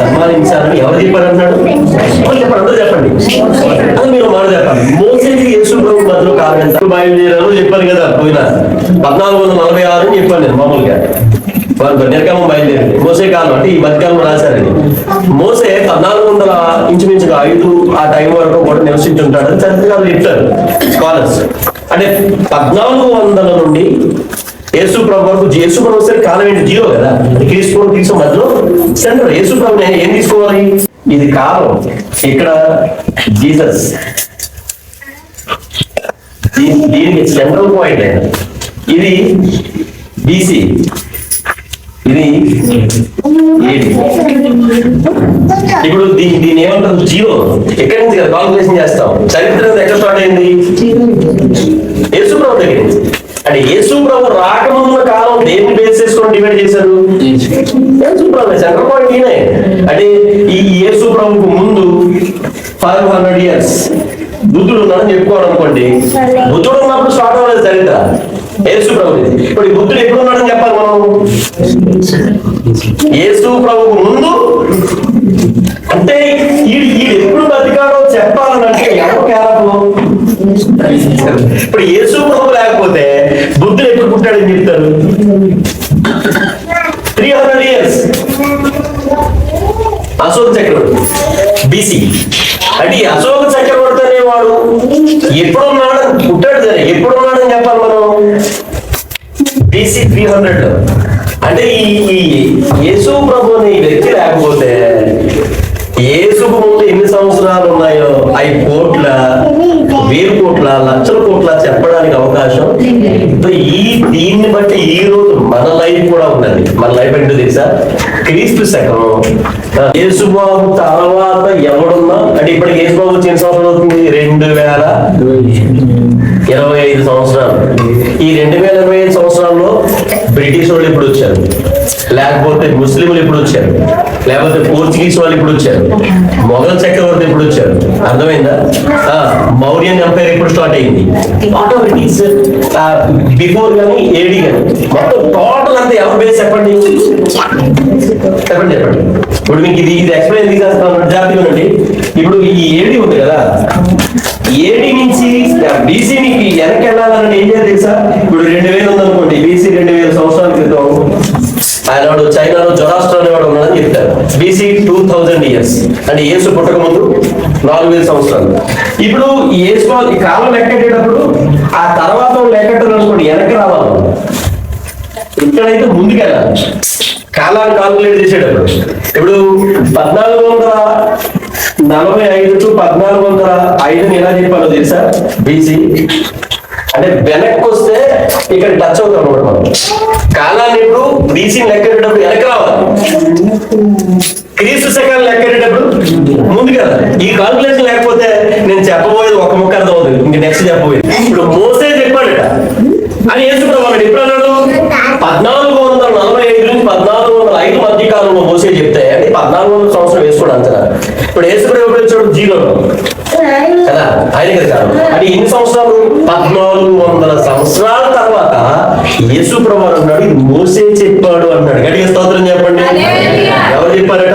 సన్మానించాలని ఎవరు చెప్పారంటున్నాడు? చెప్పండి, చెప్పండి. అది మీరు మాట చెప్పండి. మోసేకి యేసు ప్రభు మధ్యలో కారణం బయలుదేరారు చెప్పాను కదా. పోయిన 1446 అని చెప్పాను నేను మామూలుగా. వారు నిర్గమం బయలుదేరింది మోసే కాలం. అంటే ఈ మధ్యకాలంలో రాశారండి. మోసే 1400 ఇంచుమించుగా 5 ఆ టైం వరకు కూడా నివసించుంటాడని చరిత్రకారులు చెప్తారు స్కాలర్స్. అంటే 1400 నుండి యేసు ప్రభు వరకు. యేసు ప్రభు వస్తే కాలం ఏంటి? 0 కదా. క్రీస్తు మధ్యలో సెంటర్. యేసు ప్రభు ఏం తీసుకోవాలి? ఇది కాలం. ఇక్కడ జీసస్ దీనికి సెంట్రల్ పాయింట్ అయిన ఇది బీసీ, ఇది ఏది. ఇప్పుడు దీని ఏమంటారు? 0. ఎక్కడి నుంచి కదా కాల్కులేషన్ చేస్తాం. చరిత్ర ఎక్కడ స్టార్ట్ అయింది? యేసు ప్రభు దగ్గర నుంచి. అంటే యేసు ప్రభు రాకముందున్న కాలం దేన్ని బేస్ చేసుకొని డివైడ్ చేశారు? యేసు ప్రభు సెంట్రల్ పాయింట్ ఈయనే. అంటే ఈ యేసు ప్రభుకు ముందు 500 years బుద్ధుడు ఉన్నాడని చెప్పుకోవాలనుకోండి, బుద్ధుడు ఉన్నప్పుడు స్టార్ట్ అవ్వలేదు చరిత్ర. యేసు ప్రభుది. ఇప్పుడు ఈ బుద్ధుడు ఎప్పుడు ఉన్నాడని చెప్పాలి మనం? యేసు ప్రభువు ముందు. అంటే ఈడు ఎప్పుడు బతికాడో చెప్పాలనంటే ఎవరు కేరళలో? ఇప్పుడు యేసు ప్రభు లేకపోతే బుద్ధుడు ఎప్పుడు పుట్టాడని చెప్తారు? 300 years. అశోక చక్రవర్తి బీసీ. అంటే ఈ అశోక చక్రవర్తి అనేవాడు ఎప్పుడున్నాడు పుట్టాడు సరే, ఎప్పుడున్నాడని చెప్పాలి మనం? BC 300. అంటే ఈ యేసు ప్రభు అనే ఈ వ్యక్తి లేకపోతే యేసుకు ముందు ఎన్ని సంవత్సరాలు ఉన్నాయో అవి కోట్ల, 1000 కోట్ల, లక్షల కోట్ల చెప్పడానికి అవకాశం. దీన్ని బట్టి ఈ రోజు మన లైఫ్ కూడా ఉన్నది. మన లైఫ్ ఏంటో తెలుసా? క్రీస్తు శకం. యేసుబాబు తర్వాత ఎవడున్నా అంటే ఇప్పటికి యేసుబాబు ఎన్ని సంవత్సరాలు అవుతుంది? 2025 సంవత్సరాలు. ఈ 2025 సంవత్సరాల్లో బ్రిటిష్ వాళ్ళు ఇప్పుడు వచ్చారు, లేకపోతే ముస్లింలు ఇప్పుడు వచ్చారు, లేకపోతే పోర్చుగీస్ వాళ్ళు ఇప్పుడు వచ్చారు, మొఘల్ చక్రవర్తి ఇప్పుడు వచ్చారు. అర్థమైందా? మౌర్యన్ ఎంపైర్ ఇప్పుడు స్టార్ట్ అయింది. బిఫోర్ కానీ ఏడి కానీ మొత్తం టోటల్ అంతా ఎవరు బేస్ చెప్పండి చెప్పండి చెప్పండి. ఇప్పుడు మీకు ఇది ఎక్స్ప్లెయిన్ చేస్తాను జాగ్రత్తగా ఉండండి. ఇప్పుడు ఈ ఏడి ఉంది కదా, ఏడి నుంచి బీసీని వెనక్కి వెళ్ళాలని ఏం చేయాలి తెలుసా? ఇప్పుడు 2000 ఉందనుకోండి, BC 2000 సంవత్సరాల క్రితం ఆయన చైనాలో జొరాస్ట్రో అనేవాడు ఉన్నాడని చెప్తారు. BC 2000 years అంటే యేసు పుట్టక ముందు 4000 సంవత్సరాలు. ఇప్పుడు యేసు ఈ కాలం లెక్కెట్టేటప్పుడు ఆ తర్వాత లెక్కెట్టడం అనుకోండి, వెనక్కి రావాలి. ఇక్కడైతే ముందుకెళ్ళాలి కాలాన్ని కాల్కులేట్ చేసేటప్పుడు. ఇప్పుడు 1445 to 1405 ఎలా చెప్పాలో తెలుసా? BC అంటే వెనక్కి వస్తే ఇక్కడ టచ్ అవుతాం అనమాట మనం. కాలాన్ని ఇప్పుడు BC లెక్కేటప్పుడు వెనక్కి రావాలి, క్రీస్తు శకాన్ని లెక్కేటప్పుడు ముందుకెళ్ళాలి. ఈ కాల్కులేషన్ లేకపోతే నేను చెప్పబోయేది ఒక ముక్క అర్థం అవుతుంది, ఇంక నెక్స్ట్ చెప్పబోయేది. ఇప్పుడు మోసే చెప్పాడట అని యేసు ప్రభు ఎప్పుడు అన్నాడు? 1445 నుంచి 1405 మధ్య కాలంలో మోసే చెప్తే అది 1400 సంవత్సరం వేసుకోవడం అంతగా. ఇప్పుడు యేసు ప్రభు ఎప్పుడు వచ్చాడు? 0 కదా, ఆయన కదా కాదు. అంటే ఎన్ని సంవత్సరాలు? 1400 సంవత్సరాల తర్వాత యేసు ప్రభు అన్నాడు ఇది మోసే చెప్పాడు అన్నాడు. గట్టిగా స్తోత్రం చెప్పండి. ఎవరు చెప్పారట?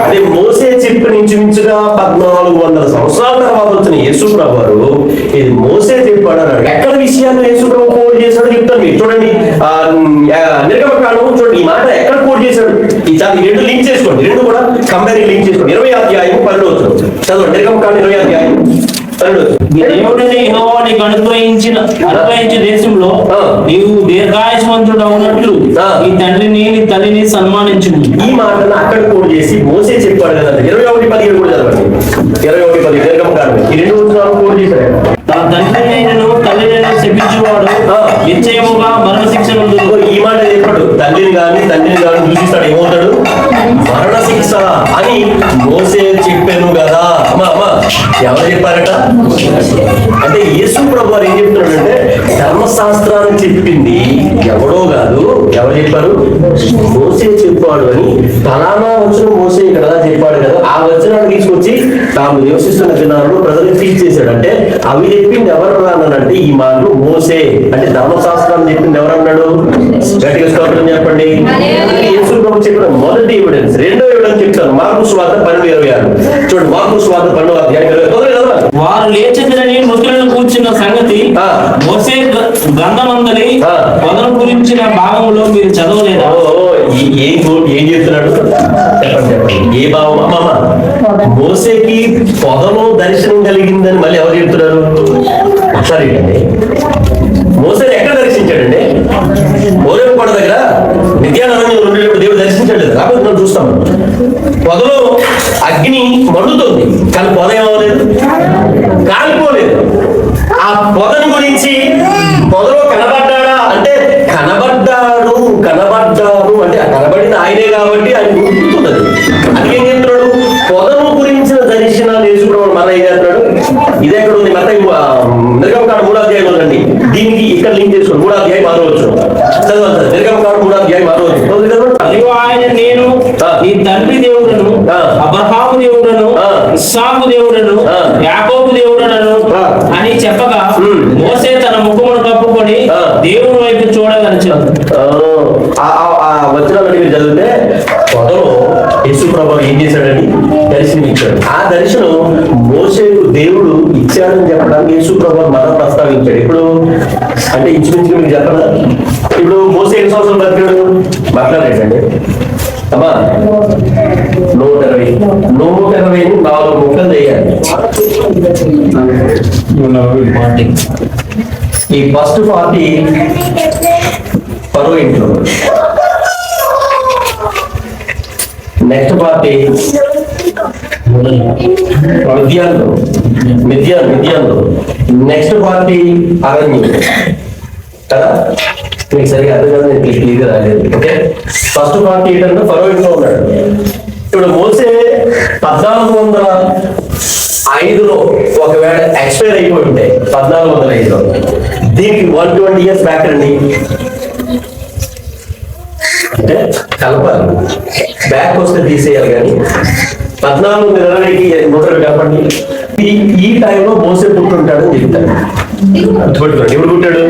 అదే మోసే చెప్పిన ఇంచుమించుగా 1400 సంవత్సరాల తర్వాత వచ్చిన యేసు ప్రభు ఇది మోసే చెప్పాడు అన్నాడు. ఎక్కడ విషయాన్ని యేసు ప్రభు కోడ్ చేశాడో చెప్తాను మీకు. చూడండి, నిర్గమకాండం చూడండి, ఈ మాట ఎక్కడ కోడ్ చేశాడు? ఈ రెండు లింక్ చేసుకోండి, రెండు కూడా కంపేరింగ్ లింక్ చేసుకోండి. 20వ అధ్యాయం 12వ వచనం చదవండి. నిర్గమకాండం 20వ అధ్యాయం 12వ. దేవుడిని యెహోవా నీకు అనుగ్రహించిన దేశంలో నీవు దీర్ఘాయుష్మంతుడు అవునట్లు నీ తండ్రిని నీ తల్లిని సన్మానించు. ఈ మాటను అక్కడ కోడ్ చేసి మోసే చెప్పాడు కదా. 21:17 కూడా చదవండి. 21:10 నిర్గమకాండం ఈ రెండు వచనాలు కోడ్ చేశాడు. తన తండ్రిని తల్లిని శపించేవాడు నిశ్చయముగా మరణ శిక్ష ఉంటుంది. ఈ మాట చెప్పాడు, తండ్రిని కానీ దూషిస్తాడు ఏమవుతాడు? మరణ శిక్ష అని మోసే చెప్పాను కదా. ఎవరు చెప్పారట? అంటే యేసు ప్రభు ఏం చెప్తున్నాడంటే ధర్మశాస్త్రాన్ని చెప్పింది ఎవడో కాదు, ఎవరు చెప్పారు? మోసే చెప్పాడు అని. ఫలానా వచనం మోసే ఇక్కడ చెప్పాడు కదా, ఆ వచనాన్ని తీసుకొచ్చి తాము నివసిస్తున్న దినాల్లో ప్రజలకు టీచ్ చేశాడు. అంటే అవి చెప్పింది ఎవరు అన్నాడంటే ఈ మాటలు మోసే. అంటే ధర్మశాస్త్రాన్ని చెప్పింది ఎవరన్నాడు? గట్టిగా స్తోత్రం చెప్పండి. యేసు ప్రభు చెప్పిన మొదటి ఎవిడెన్స్. రెండో ఎవిడెన్స్ చెప్తాను, మార్కు సువార్త 12:26. చూడండి, మార్కు సువార్త 12వ అధ్యాయం 20. వారు లేచెదరని మృతులను కూర్చున్న సంగతి మోసే గ్రంథమందలి పొదను గురించిన భాగంలో మీరు చదవలేదా? ఏం చెప్తున్నాడు చెప్పండి. ఏ భావం? మోసేకి పొదలో దర్శనం కలిగిందని మళ్ళీ ఎవరు చెప్తున్నారు? సరే అండి, మోసేని ఎక్కడ దర్శించాడండి? ఓరేపు కొండ దగ్గర నిత్యానందంగా ఉండేటప్పుడు దేవుడు దర్శించాడు. కాబట్టి మనం చూస్తాము పొదలో అగ్ని మండుతుంది, కానీ పొద ఏమవలేదు, కాలిపోలేదు. ఆ పొదను గురించి పొదలో కనబడ్డాడా అంటే కనబడ్డాడు అంటే కనబడిన ఆయనే కాబట్టి ఆయన గుర్తున్నది. అందుకేం చెప్తున్నాడు? పొదను గురించిన దర్శనాలు నేర్చుకోవడం మన ఏం చేస్తున్నాడు? ఇది ఎక్కడ ఉంది? మత నిర్గమకాండం 3వ అధ్యాయంలో ఉందండి. దీనికి ఇక్కడ లింక్ చేసుకోండి. 3వ అధ్యాయం 6వ వచనం చదవండి. నిర్గమకాండం 3వ అధ్యాయం 6వ వచనం. ఆయన నేను నీ తండ్రి దేవుడను, అబ్రహాము దేవుడను, ఇస్సాకు దేవుడను, యాకోబు దేవుడను ప్రభు ఏం చేశాడని దర్శనం ఇచ్చాడు. ఆ దర్శనం మోషేకు దేవుడు ఇచ్చాడని చెప్పడానికి యేసు ప్రభు మనం ప్రస్తావించాడు. ఇప్పుడు అంటే ఇంచుమించుగా మీకు చెప్పదా, ఇప్పుడు మోసే ఎన్ని సంవత్సరాలు బతికాడు మాట్లాడేటండి అమ్మా? 120 4 ముక్కలు చేయాలి. ఈ ఫస్ట్ 40 పరో ఇంట్లో, నెక్స్ట్ పార్టీ మిథ్యాన్లో, నెక్స్ట్ పార్టీ అరణ్యం కదా. మీకు సరిగా అర్థం కదా, నేను క్లియర్గా రాలేదు. ఓకే, ఫస్ట్ పార్టీ ఏంటంటే ఫరో ఇంట్లో ఉన్నాడు. ఇప్పుడు మోసే 1405లో ఒకవేళ ఎక్స్పైర్ అయిపోయి ఉంటే 1405లో, దీనికి 120 years బ్యాక్ అండి. అంటే కలపాలి, బ్యాక్ వస్తే తీసేయాలి. కానీ 1420కి 120 కలపండి. ఈ టైంలో మోసే పుట్టుంటాడని చెప్తాడు. గుర్తుపెట్టుకోండి, ఎప్పుడు పుట్టాడు?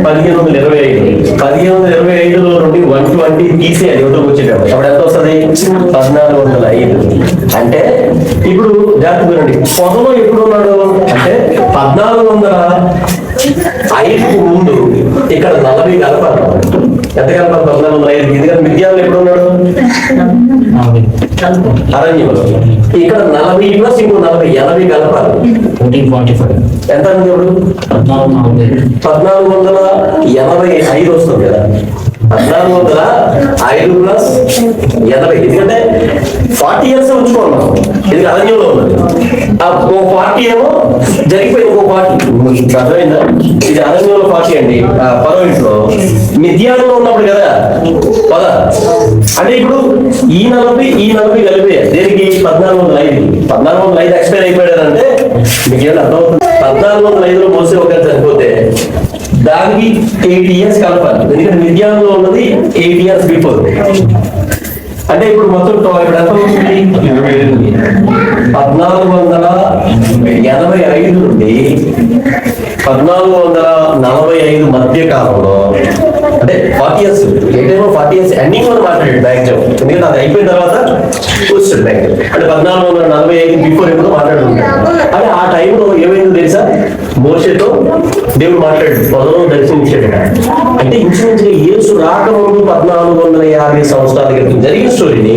1525. 1525లో నుండి 120 తీసేయాలి యువతకు వచ్చేటప్పుడు. అప్పుడు ఎంత వస్తుంది? 1405. అంటే ఇప్పుడు జాగ్రత్త వినండి, పొదలో ఎప్పుడు ఉన్నాడు అంటే 1405కు ముందు ఇక్కడ 40 కలపాలి. ఎంత కలపాలి? 1405. ఎందుకంటే మిథ్యాన్లో ఎప్పుడు ఉన్నాడు? అరణ్యంలో. ఇక్కడ 40 ప్లస్ ఇంకో 40, 80 కలపాలి. 1445. ఎంత అండి? ఇప్పుడు 1485 వస్తుంది కదా. 1405 ప్లస్ 80, ఎందుకంటే 40 years ఉంచుకోవాలి. ఇది అరణ్యంలో ఉన్నది. ఓ 40 ఏమో జరిగిపోయి ఇంకో 40. అర్థమైందా? ఇది అరణ్యంలో 40 అండి. పరో ఇంట్లో మిథ్యాన్లో ఉన్నప్పుడు కదా పదా. అంటే ఇప్పుడు ఈ 40 కలిపే దేనికి? 1405 ఎక్స్పైర్ అయిపోయాడంటే మీకు ఏమైనా అర్థమవుతుంది? 1405లో మోసే ఒకరు చనిపోతే దానికి 8 years కలపాలి. ఎందుకంటే మిథ్యాన్లో ఉన్నది 8 years బిఫోర్. అంటే ఇప్పుడు మొత్తం ఇప్పుడు ఎంత అవుతుంది? 1485 నుండి 1445 మధ్య కాలంలో, అంటే 40 years, ఏ టైంలో 40 years ఎండింగ్ లో మాట్లాడాడు మ్యాక్సిమం. ఎందుకంటే అది అయిపోయిన తర్వాత వస్తుంది మ్యాక్సిమం. అంటే 1445 బిఫోర్ ఎప్పుడు మాట్లాడుకుంటాడు. అంటే ఆ టైంలో ఏమైందో తెలుసా? మోషేతో దేవుడు మాట్లాడు, పొదలో దర్శించాడు. అంటే ఇంచుమించుగా యేసు రాకముందు 1450 సంవత్సరాల క్రితం జరిగిన స్టోరీని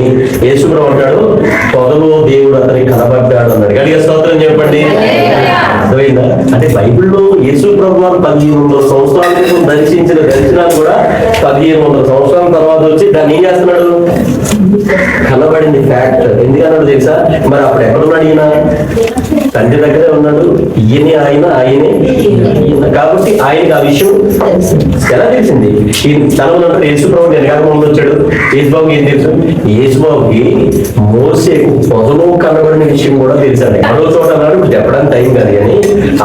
యేసు ప్రభు అంటాడు, పొదలో దేవుడు అతనికి కనబడ్డాడు అన్నాడు. గట్టిగా స్తోత్రం చెప్పండి. అర్థమైందా? అంటే బైబిల్లో యేసు ప్రభు 1500 సంవత్సరాల క్రితం దర్శించిన దర్శనాలు కూడా 1500 సంవత్సరాల తర్వాత వచ్చి దాన్ని ఏం చేస్తున్నాడు? కనబడింది ఫ్యాక్ట్. ఎందుకన్నాడు తెలుసా? మరి అప్పుడు ఎక్కడున్నాడు ఈయన? తండ్రి దగ్గరే ఉన్నాడు. ఆయనే ఈయన. కాబట్టి ఆయనకి ఆ విషయం ఎలా తెలిసింది? ఈ తనలో యేసుబాబు వెనకాల ముందు వచ్చాడు. యేసుబాబుకి ఏం తెలుసు? యేసుబాబుకి మోసేకు పొదలో కనబడిన విషయం కూడా తెలుసండి. మరో చోట అన్నాడు, ఇప్పుడు చెప్పడానికి టైం కాదు కానీ,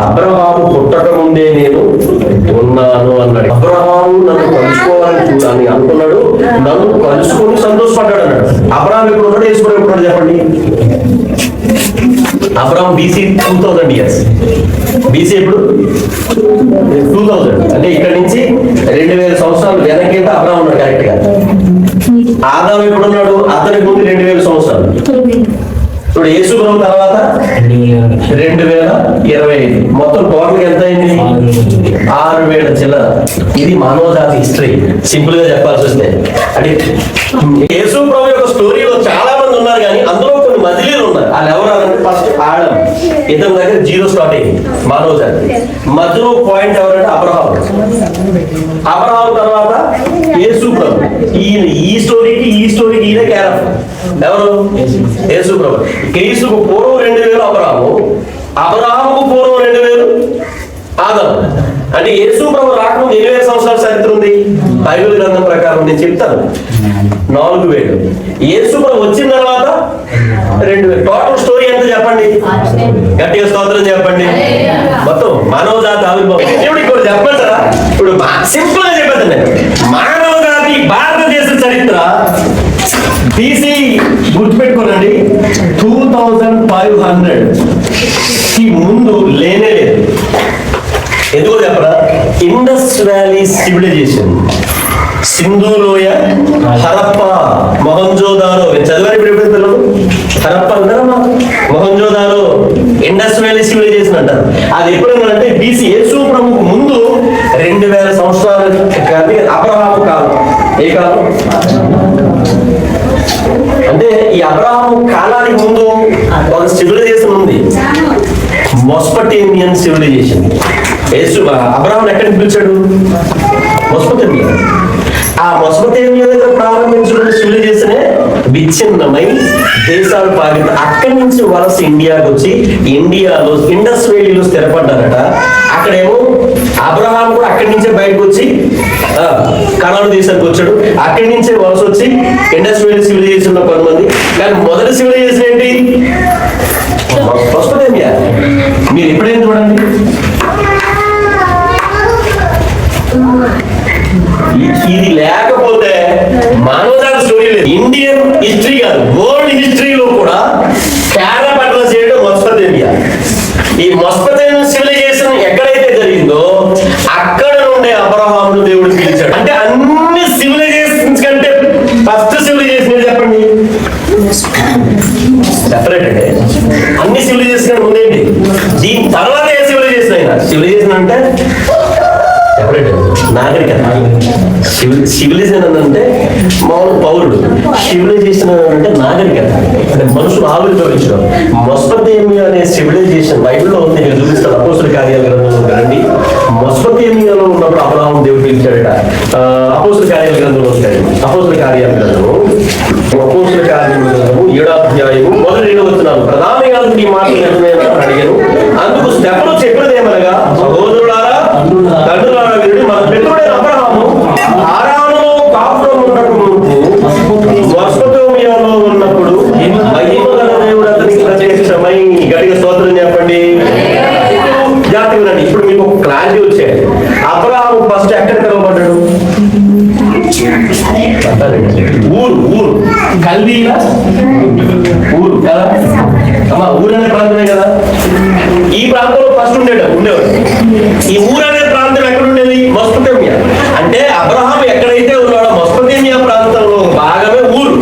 అబ్రహాము పుట్టక ముందే నేను ఉన్నాను అన్నాడు. అబ్రహాము నన్ను కలుసుకోవాలని అనుకున్నాడు, నన్ను కలుసుకొని సంతోషపడ్డాడు అన్నాడు. అబ్రహాం ఎప్పుడు ఉన్నాడు? యేసుబాబు ఎప్పుడు ఉన్నాడు చెప్పండి? Abraham BC 2000 years. BC ఎప్పుడు? 2000. అంటే ఇక్కడ నుంచి 2000 సంవత్సరాలు వెనక్కి అబ్రహాం ఉన్నాడు కరెక్ట్ గా. ఆదాము ఎప్పుడు ఉన్నాడు? అతనికి ముందు 2000 సంవత్సరాలు. ఇప్పుడు యేసు ప్రభు తర్వాత 2025. మొత్తం టోటల్ ఎంత అయింది? 6000 చిల్లర. ఇది మానవ జాతి హిస్టరీ. సింపుల్ గా చెప్పాల్సి వస్తే, అంటే యేసు ప్రభు యొక్క స్టోరీలో చాలా మంది ఉన్నారు కానీ అందులో కొన్ని మజిలీలు ఉన్నారు. వాళ్ళు ఎవరంటే ఫస్ట్ ఆడం, ఇతని దగ్గర 0 స్టార్ట్ అయింది మానవ జాతి. మధ్యలో పాయింట్ ఎవరంటే అబ్రహాం తర్వాత యేసు ప్రభు. ఈయన ఈ స్టోరీకి ఈయన క్యారెక్టర్ ఎవరు? యేసు ప్రభు. క్రీస్తుకు పూర్వం 2000 అబ్రహాముకు పూర్వం 2000 ఆదాము. అంటే యేసు ప్రభు రాకముందు 2000 సంవత్సరాల చరిత్ర ఉంది బైబిల్ గ్రంథం ప్రకారం. నేను చెప్తాను 4000. యేసు ప్రభు వచ్చిన తర్వాత 2000. టోటల్ స్టోరీ ఎంత చెప్పండి? గట్టిగా స్తోత్రం చెప్పండి. మొత్తం మానవ జాతి ఆవిర్భావం. ఇప్పుడు ఇక్కడ చెప్పండి సార్, ఇప్పుడు సింపుల్ గా చెప్పండి. మానవ జాతి భారతదేశ చరిత్ర BC గుర్తుపెట్టుకోనండి, 2500 కి ముందు లేనే లేదు. ఎందుకో చెప్పరా? ఇండస్ వ్యాలీ సివిలైజేషన్, సింధు లోయ, హరప్ప, మొహంజోదారో. చదివారు ఇప్పుడు పిల్లలు? హరప్ప అంటారమ్మా, మొహంజోదారో, ఇండస్ వ్యాలీ సివిలైజేషన్ అంటారు. అది ఎప్పుడైందంటే బీసీ, యేసు ప్రభుకు ముందు 2000 సంవత్సరాల అబ్రహాము కాలం. ఏ కాలం అంటే ఈ అబ్రహాము కాలానికి ముందు ఒక సివిలైజేషన్ ఉంది, మొస్పటేమియన్ సివిలైజేషన్. యేసు అబ్రహాం ఎక్కడికి పిలిచాడు? మొస్పటేమియా. ఆ మొస్పటేమియా దగ్గర ప్రారంభించిన సివిలైజేషనే విచ్ఛిన్నమై దేశాలు పాలిత. అక్కడి నుంచి వలస ఇండియాకి వచ్చి ఇండియాలో ఇండస్ వ్యాలీలో స్థిరపడ్డారట. అక్కడేమో అబ్రహాం కూడా అక్కడి నుంచే బయటకు వచ్చి కనాను దేశానికి వచ్చాడు. అక్కడి నుంచే వలస వచ్చి ఇండస్ వ్యాలీ సివిలైజేషన్ లో కొంతమంది. కానీ మొదటి సివిలైజేషన్ ఏంటి? మొస్పటేమియా. మీరు ఎప్పుడైనా చూడండి, ఇది లేకపోతే మానవజాతి స్టోరీ లేదు. ఇండియన్ హిస్టరీ కాదు, వరల్డ్ హిస్టరీలో కూడా కేరళ పట్ల చేయడం మొస్పటేమియా. ఈ మొస్పటేమియన్ సివిలైజేషన్ ఎక్కడైతే జరిగిందో అక్కడ నుండే అబ్రహామును దేవుడు పిలిచాడు. అంటే అన్ని సివిలైజేషన్స్ కంటే ఫస్ట్ సివిలైజేషన్ చెప్పండి, సెపరేట్ అంటే అన్ని సివిలైజేషన్ ముందేంటి, దీని తర్వాత ఏ సివిలైజేషన్ అయినా. సివిలైజేషన్ అంటే సెపరేట్, నాగరికత. సివిలైజేషన్ అంటే మామూలు పౌరుడు, సివిలైజేషన్ అంటే నాగరికత, అంటే మనుషులు ఆవిర్భవించడం. మొస్పటేమియా అనే సివిలైజేషన్ బైబిల్లో ఉంది, నేను చూపిస్తాను. అపోస్తుల కార్యాల గ్రంథంలో రండి. మొస్పటేమియాలో ఉన్నప్పుడు అబ్రహాము దేవుడు పిలిచాడట. అపోస్తుల కార్యాల గ్రంథంలో ఉంటాయి. అపోస్తుల కార్యాల గ్రంథము 7వ అధ్యాయము 1-2 వచనాలు. ప్రధాన యాజకుడు ఈ మాటలు నిజమేనా అని అడిగాను. అందుకు స్టెఫను చెప్పినదేమనగా, సహోదరులారా, తండ్రులారా, వీరుడు మన పితరుడైన అబ్రహాము హారానులో కాపురం ఉండక ముందు మొస్పటేమియాలో ఉన్నప్పుడు మహిమ గల దేవుడు అతనికి ప్రత్యక్షమై. గట్టిగా స్తోత్రం చెప్పండి. జాతి వినండి. ఇప్పుడు మీకు ఒక క్లారిటీ వచ్చేది. అబ్రహాము ఫస్ట్ ఎక్కడ పిలువబడ్డాడు? ఊరు కల్దీలా ఊరు కదా అమ్మా. ఊరు అనే ప్రాంతమే కదా. ఈ ప్రాంతంలో ఫస్ట్ ఉండేవాడు. ఈ ఊరు అనే ప్రాంతం ఎక్కడ ఉండేది? మొస్పటేమియా. అంటే అబ్రహాం ఎక్కడైతే ఉన్నాడో మొస్పటేమియా ప్రాంతంలో భాగమే ఊరు.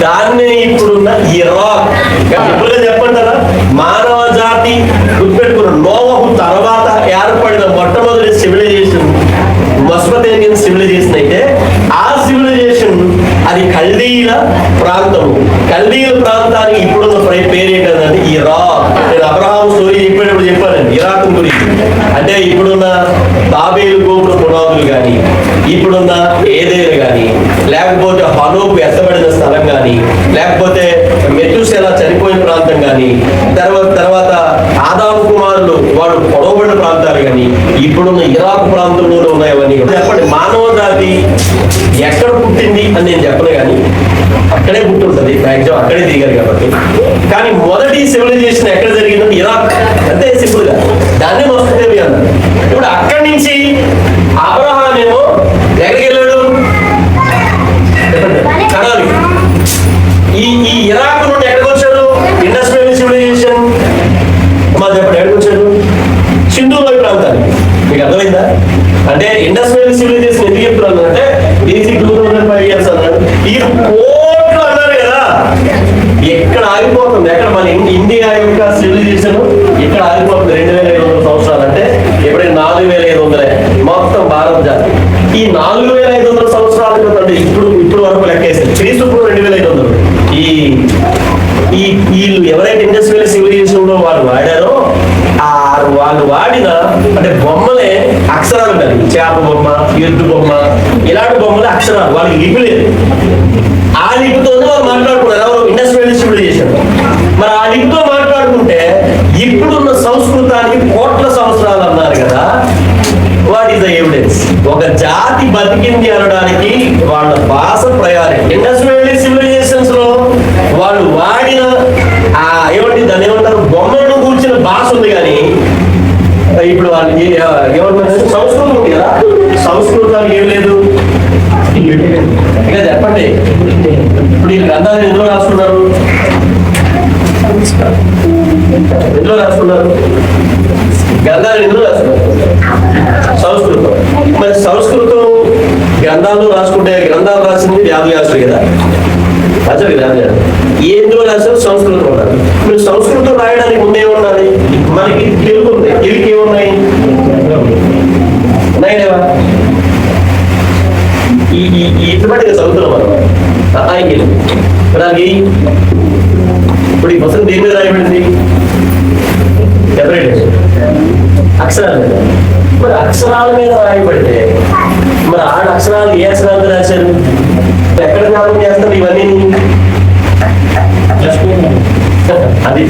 దాన్ని ఇప్పుడున్న ఇరాక్. ఎప్పుడుగా చెప్పండి కదా, మానవ జాతి గుర్తుపెట్టుకున్న నోవహు తర్వాత ఏర్పడిన మొట్టమొదటి సివిలైజేషన్ మొస్పటేమియన్ సివిలైజేషన్ అయితే, ఆ సివిలైజేషన్ అది కల్దీల ప్రాంతము. కల్దీల ప్రాంతానికి ఇప్పుడున్న పేరు ఏంటంటే ఇరాక్. నేను అబ్రహాం స్టోరీ చెప్పేటప్పుడు చెప్పానండి ఇరాక్ గురించి. అంటే ఇప్పుడున్న తాబేలు గోపుర పునాదులు కానీ, ఇప్పుడున్న ఏదేలు కానీ, లేకపోతే హనోకు ఎత్తబడిన స్థలం కానీ, లేకపోతే మెతుసెలా చనిపోయిన ప్రాంతం కానీ, తర్వాత ఆదాము కుమారులు వాడు పొడవబడిన ప్రాంతాలు కానీ, ఇప్పుడున్న ఇరాక్ ప్రాంతంలోనే ఉన్నాయి. అవన్నీ చెప్పండి, మానవ జాతి ఎక్కడ పుట్టింది అని నేను చెప్పను, కానీ అక్కడే పుట్టుంటది. మ్యాక్సిమం అక్కడే దిగారు కాబట్టి. కానీ మొదటి సివిలైజేషన్ ఎక్కడ జరిగిందంటే ఇరాక్. అంతే సింపుల్ గా. దాన్నే మొస్పటేమియా అన్నారు. ఇప్పుడు అక్కడి నుంచి అబ్రహాం ఏమో ఎక్కడికి వెళ్ళాడు? కనాను. ఈ ఇరాక్ నుండి ఎక్కడికి వచ్చాడు? ఇండస్ వ్యాలీ సివిలైజేషన్ మా చెప్పండి ఎక్కడికి వచ్చాడు? సింధు లోయ ప్రాంతానికి. మీకు అర్థమైందా? అంటే ఇండస్ వ్యాలీ సివిలైజేషన్ ఎందుకు చెప్తున్నాను అంటే, BC 2005 years అన్నాడు. ఈ కోట్లు అన్నారు కదా, ఎక్కడ ఆగిపోతుంది? ఎక్కడ మన ఇండియా యొక్క సివిలైజేషన్ ఇక్కడ ఆగిపోతుంది. 2500 సంవత్సరాలు అంటే ఎప్పుడైనా 4500 మొత్తం భారత జాతి. ఈ 4500 సంవత్సరాల క్రితం ఇప్పుడు వరకు లెక్కేసింది. క్రీస్తు 2500. ఈ వీళ్ళు ఎవరైతే ఇండస్ వ్యాలీ సివిలైజేషన్ లో వాళ్ళు వాడారో, వాళ్ళు వాడిన అంటే బొమ్మలే అక్షరాలు కానీ, చేప బొమ్మ, ఎద్దు బొమ్మ, ఇలాంటి బొమ్మలే అక్షరాలు. వాళ్ళకి లిపి లేదు. ఆ లిపితోనే వాళ్ళు మాట్లాడుకున్నారు. ఎవరు? Indus valley civilization. మరి ఆ లిపితో మాట్లాడుకుంటే ఇప్పుడున్న సంస్కృతానికి కోట్ల సంవత్సరాలు అన్నారు కదా. What is the evidence? ఒక జాతి బతికింది అనడానికి వాళ్ళ భాష ప్రయాణం. ఇండస్ వ్యాలీ సివిలైజేషన్స్ లో వాళ్ళు వాడిన ఏమంటే దాన్ని ఏమంటారు, బొమ్మలను కూర్చిన భాష ఉంది. కానీ ఇప్పుడు వాళ్ళు ఏమంటారు, సంస్కృతం ఉంది కదా. సంస్కృతానికి ఏం లేదు. ఇక చెప్పండి, ఇప్పుడు ఈ గ్రంథాలు ఎందులో రాసుకున్నారు? ఎందులో రాసుకున్నారు? గ్రంథాలు ఎందుకు రాస్తారు? సంస్కృతం. మరి సంస్కృతం గ్రంథాలు రాసుకుంటే గ్రంథాలు రాసింది వ్యాధవ్యాసుడు కదా, అసలు వ్యాధవ్యాసు ఎందులో రాశారు? సంస్కృతం ఉన్నారు. మీరు సంస్కృతం రాయడానికి ముందే ఉండాలి. మనకి తెలుగు ఉంది, తెలుగు ఏమున్నాయి? ఉన్నాయిలేవా? ఇటువంటి చదువుతున్నాం మనం ఆయనకి. అలాగే ఇప్పుడు ఈ పుస్తకం దేని మీద రాయబడింది? సెపరేట్ అక్షరాల మీద. మరి అక్షరాల మీద రాయబడితే మరి ఆడ అక్షరాలు ఏ అక్షరాలు రాశారు? ఎక్కడ జ్ఞాపకం చేస్తారు ఇవన్నీ? అది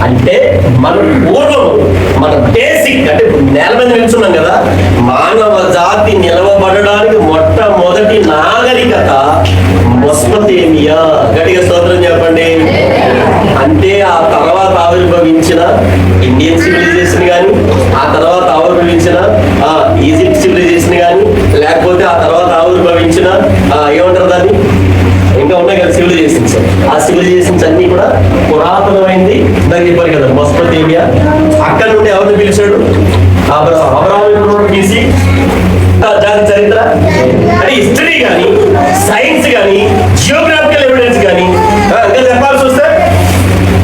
అంటే మన పూర్వం మన బేసిక్ అంటే నేల మీద నిల్చున్నాం కదా, మానవ జాతి నిలవబడడానికి మొట్టమొదటి నాగరికత మెసొపొతేమియా. గట్టిగా స్తోత్రం చెప్పండి. అంటే ఆ తర్వాత ఆవిర్భవించిన ఇండియన్ సివిలైజేషన్ కానీ, ఆ తర్వాత ఆవిర్భవించిన ఈజిప్ట్ సివిలైజేషన్ కానీ, లేకపోతే ఆ తర్వాత ఆవిర్భవించిన ఏమంటారు దాన్ని, ఇంకా ఉన్నాయి కదా సివిలైజేషన్స్. ఆ సివిలైజేషన్స్ అన్ని కూడా పురాతనమైంది. నాకు చెప్పారు కదా మెసొపొతేమియా. అక్కడ నుండి ఎవరిని పిలిచాడు? అబ్రహాము తీసి జాతి చరిత్ర అంటే హిస్టరీ కానీ, సైన్స్ కానీ, జియోగ్రాఫికల్ ఎవిడెన్స్ కానీ ఇంకా చెప్పాల్సి వస్తే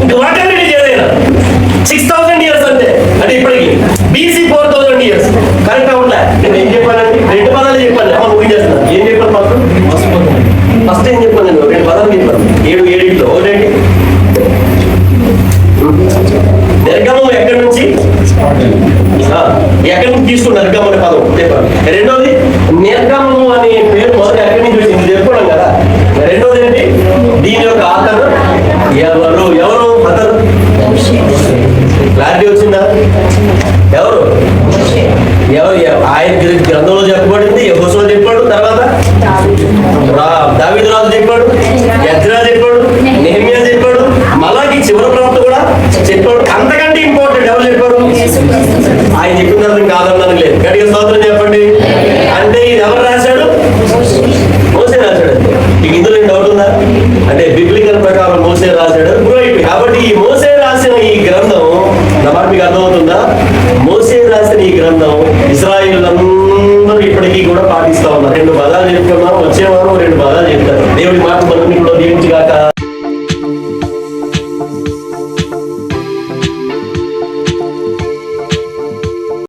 ఇంకా వాటెవర్ ఏదైనా 6000 years అంటే ఇప్పటికి బీసీ 4000 years కరెక్ట్ అవుట్లే. నేను ఏం చెప్పానండి? 2 పదాలు చెప్పాను. అమ్మ ముగించేస్తున్నాను. ఏం చెప్పాను? ఫస్ట్ ఏం చెప్పాను? నేను 2 పదాలు చెప్పాను. 7 ఒకటేంటి? నిర్గమం ఎక్కడి నుంచి తీసుకున్న నిర్గమం అనే పదం చెప్పాను. రెండోది నిర్గమము అనే పేరు మొదటి ఎక్కడి నుంచి వచ్చింది చెప్పుకోవడం కదా. రెండోది ఏంటి? దీని యొక్క అతను ఎవరు అతను? క్లారిటీ వచ్చిందా? ఎవరు ఆయన గ్రంథంలో చెప్పబడింది, యెహోషువ చెప్పాడు, తర్వాత దావీదు రాజు చెప్పాడు, ఎజ్రా చెప్పాడు, నెహెమ్యా చెప్పాడు, మలాకి చివరి ప్రవక్త కూడా చెప్పాడు. అంతకంటే ఇంపార్టెంట్ ఎవరు చెప్పారు? ఆయన చెప్పిన తర్వాత కాదన్నాను లేదు. గట్టిగా స్తోత్రం చెప్పండి. అంటే ఇది ఎవరు రాశాడు? మోసే రాశాడు. ఇందులో ఏం డౌట్ ఉందా? అంటే బిబ్లికల్ ప్రకారం మోసే రాశాడు. కాబట్టి ఈ మోసే రాసిన ఈ గ్రంథం నా మాట మీకు అర్థమవుతుందా? మోసే రాసిన ఈ గ్రంథం ఇశ్రాయేలులందరూ ఇప్పటికీ కూడా పాటిస్తా ఉన్నారు. 2 పదాలు చెప్పుకున్నాం, వచ్చేవారు 2 పదాలు చెప్తారు. దేవుడి మాట